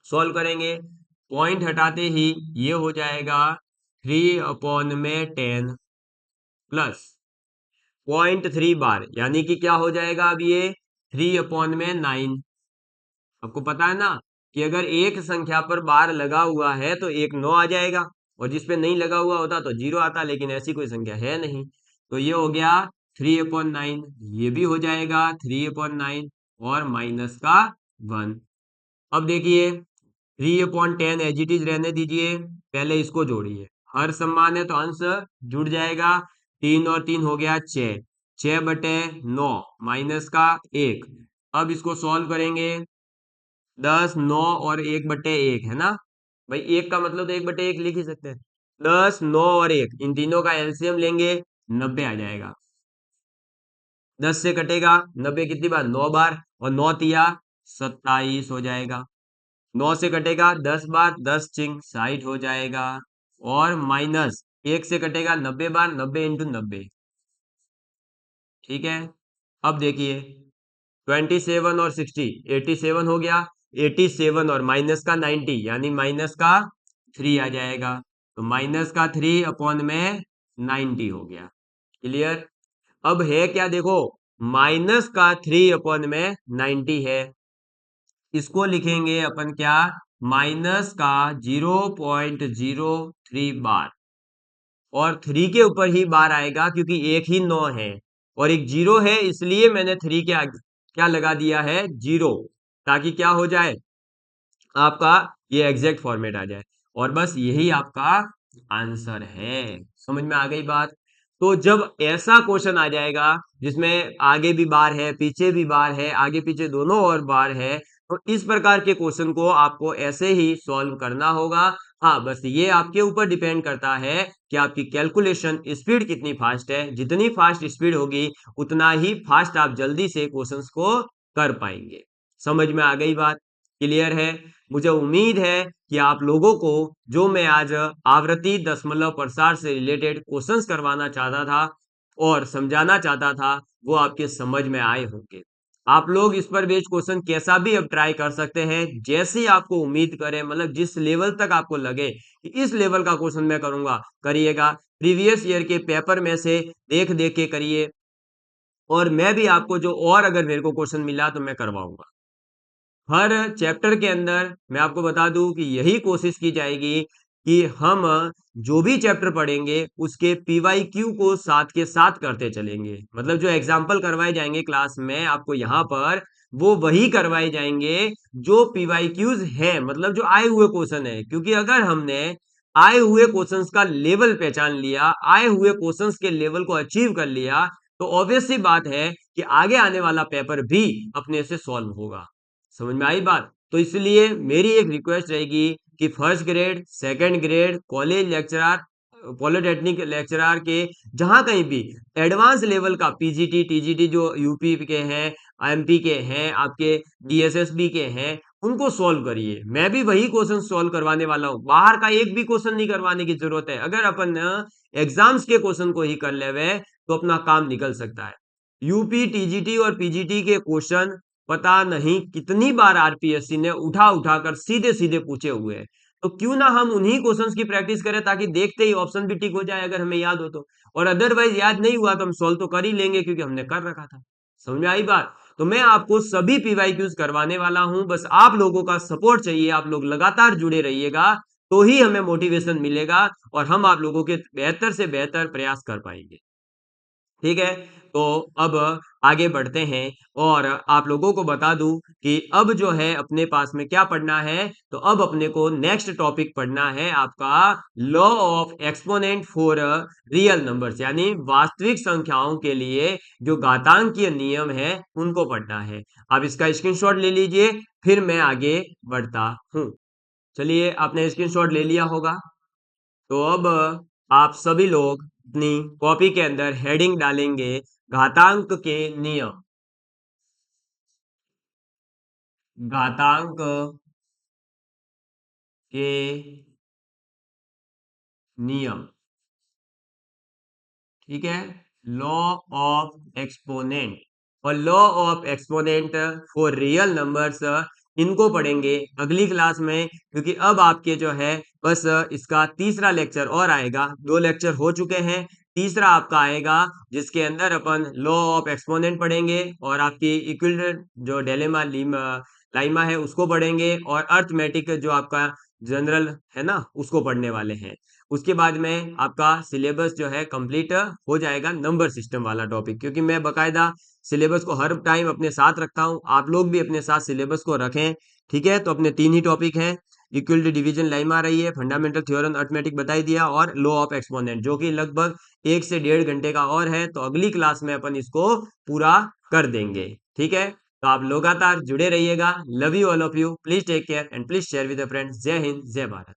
S1: सॉल्व करेंगे, पॉइंट हटाते ही ये हो जाएगा 3/10 प्लस 0.3 बार, यानी कि क्या हो जाएगा अब ये 3/9। आपको पता है ना कि अगर एक संख्या पर बार लगा हुआ है तो एक 9 आ जाएगा, और जिस पे नहीं लगा हुआ होता तो 0 आता, लेकिन ऐसी कोई संख्या है नहीं, तो ये हो गया 3/9, ये भी हो जाएगा 3/9 और माइनस का 1। अब देखिए 3/10 एज इट इज रहने दीजिए, पहले इसको जोड़िए, हर समान है तो अंश जुड़ जाएगा, 3 और 3 हो गया 6, 6/9 माइनस का 1। अब इसको सॉल्व करेंगे, 10 9 और 1/1 है ना भाई, 1 का मतलब तो 1/1 लिख ही सकते हैं। 10 9 और 1 इन तीनों का एलसीएम लेंगे, 90 आ जाएगा। 10 से कटेगा 90 कितनी बार, 9 बार, और 9 तिया 27 हो जाएगा। 9 से कटेगा 10 बार, 10 चिंग 60 हो जाएगा। और माइनस 1 से कटेगा 90 बार, 90 इंटू 90, ठीक है। अब देखिए 27 और 60, 87 हो गया। 87 और माइनस का 90 यानी माइनस का 3 आ जाएगा। तो माइनस का 3 अपॉन में 90 हो गया। क्लियर। अब है क्या, देखो माइनस का 3 अपॉन में 90 है, इसको लिखेंगे अपन क्या, माइनस का 0.03 बार, और 3 के ऊपर ही बार आएगा क्योंकि एक ही 9 है और एक 0 है, इसलिए मैंने 3 के आगे क्या लगा दिया है, 0, ताकि क्या हो जाए आपका, ये एग्जैक्ट फॉर्मेट आ जाए। और बस यही आपका आंसर है। समझ में आ गई बात। तो जब ऐसा क्वेश्चन आ जाएगा जिसमें आगे भी बार है, पीछे भी बार है, आगे पीछे दोनों और बार है, तो इस प्रकार के क्वेश्चन को आपको ऐसे ही सॉल्व करना होगा। हाँ, बस ये आपके ऊपर डिपेंड करता है कि आपकी कैलकुलेशन स्पीड कितनी फास्ट है। जितनी फास्ट स्पीड होगी उतना ही फास्ट आप जल्दी से क्वेश्चंस को कर पाएंगे। समझ में आ गई बात। क्लियर है। मुझे उम्मीद है कि आप लोगों को जो मैं आज आवर्ती दशमलव प्रसार से रिलेटेड क्वेश्चंस करवाना चाहता था और समझाना चाहता था वो आपके समझ में आए होंगे। आप लोग इस पर बेस्ड क्वेश्चन कैसा भी अब ट्राई कर सकते हैं, जैसी आपको उम्मीद करें, मतलब जिस लेवल तक आपको लगे कि इस लेवल का क्वेश्चन मैं करूंगा, करिएगा। प्रीवियस ईयर के पेपर में से देख देख के करिए, और मैं भी आपको जो और अगर मेरे को क्वेश्चन मिला तो मैं करवाऊंगा। हर चैप्टर के अंदर मैं आपको बता दूं कि यही कोशिश की जाएगी कि हम जो भी चैप्टर पढ़ेंगे उसके पीवाईक्यू को साथ के साथ करते चलेंगे। मतलब जो एग्जाम्पल करवाए जाएंगे क्लास में आपको यहाँ पर, वो वही करवाए जाएंगे जो पीवाईक्यूज है, मतलब जो आए हुए क्वेश्चन है। क्योंकि अगर हमने आए हुए क्वेश्चंस का लेवल पहचान लिया, आए हुए क्वेश्चंस के लेवल को अचीव कर लिया, तो ऑब्वियस सी बात है कि आगे आने वाला पेपर भी अपने से सॉल्व होगा। समझ में आई बात। तो इसलिए मेरी एक रिक्वेस्ट रहेगी कि first grade, second grade, college lecturer, polytechnic lecturer के जहां कहीं भी एडवांस लेवल का पीजीटी टीजीटी जो यूपी के हैं, एमपी के हैं, आपके डीएसएसबी के हैं, उनको सॉल्व करिए। मैं भी वही क्वेश्चन सॉल्व करवाने वाला हूं, बाहर का एक भी क्वेश्चन नहीं करवाने की जरूरत है। अगर अपन एग्जाम्स के क्वेश्चन को ही कर लेवे तो अपना काम निकल सकता है। यूपी टीजीटी और पीजीटी के क्वेश्चन पता नहीं कितनी बार आरपीएससी ने उठा उठा कर सीधे सीधे पूछे हुए हैं। तो क्यों ना हम उन्हीं क्वेश्चंस की प्रैक्टिस करें, ताकि देखते ही ऑप्शन भी टिक हो जाए अगर हमें याद हो तो। और अदरवाइज याद नहीं हुआ तो हम सॉल्व तो कर ही लेंगे क्योंकि हमने कर रखा था। समझ में आई बात। तो मैं आपको सभी पीवाईक्यूज करवाने वाला हूं, बस आप लोगों का सपोर्ट चाहिए। आप लोग लगातार जुड़े रहिएगा तो ही हमें मोटिवेशन मिलेगा और हम आप लोगों के बेहतर से बेहतर प्रयास कर पाएंगे। ठीक है। तो अब आगे बढ़ते हैं और आप लोगों को बता दूं कि अब जो है अपने पास में क्या पढ़ना है। तो अब अपने को नेक्स्ट टॉपिक पढ़ना है आपका law of exponent for real numbers, यानी वास्तविक संख्याओं के लिए जो घातांकीय नियम है उनको पढ़ना है। आप इसका स्क्रीनशॉट ले लीजिए, फिर मैं आगे बढ़ता हूं। चलिए, आपने स्क्रीनशॉट ले लिया होगा। तो अब आप सभी लोग अपनी कॉपी के अंदर हेडिंग डालेंगे घातांक के नियम। घातांक के नियम, ठीक है। लॉ ऑफ एक्सपोनेंट और law of exponent for real numbers, इनको पढ़ेंगे अगली क्लास में। क्योंकि अब आपके जो है बस इसका तीसरा लेक्चर और आएगा। 2 लेक्चर हो चुके हैं, तीसरा आपका आएगा जिसके अंदर अपन लॉ ऑफ एक्सपोनेंट पढ़ेंगे और आपकी इक्विलेटरल जो डिलेमा लाइमा है उसको पढ़ेंगे, और अर्थमेटिक जो आपका जनरल है ना उसको पढ़ने वाले हैं। उसके बाद में आपका सिलेबस जो है कंप्लीट हो जाएगा, नंबर सिस्टम वाला टॉपिक। क्योंकि मैं बकायदा सिलेबस को हर टाइम अपने साथ रखता हूं, आप लोग भी अपने साथ सिलेबस को रखें। ठीक है। तो अपने 3 ही टॉपिक हैं, इक्वलिटी डिवीजन लाइम आ रही है, फंडामेंटल थ्योरम अर्थमेटिक बताई दिया, और लॉ ऑफ एक्सपोनेंट, जो कि लगभग 1 से 1.5 घंटे का और है। तो अगली क्लास में अपन इसको पूरा कर देंगे। ठीक है। तो आप लगातार जुड़े रहिएगा। Love you all of you. Please take care and please share with friends. जय हिंद, जय भारत।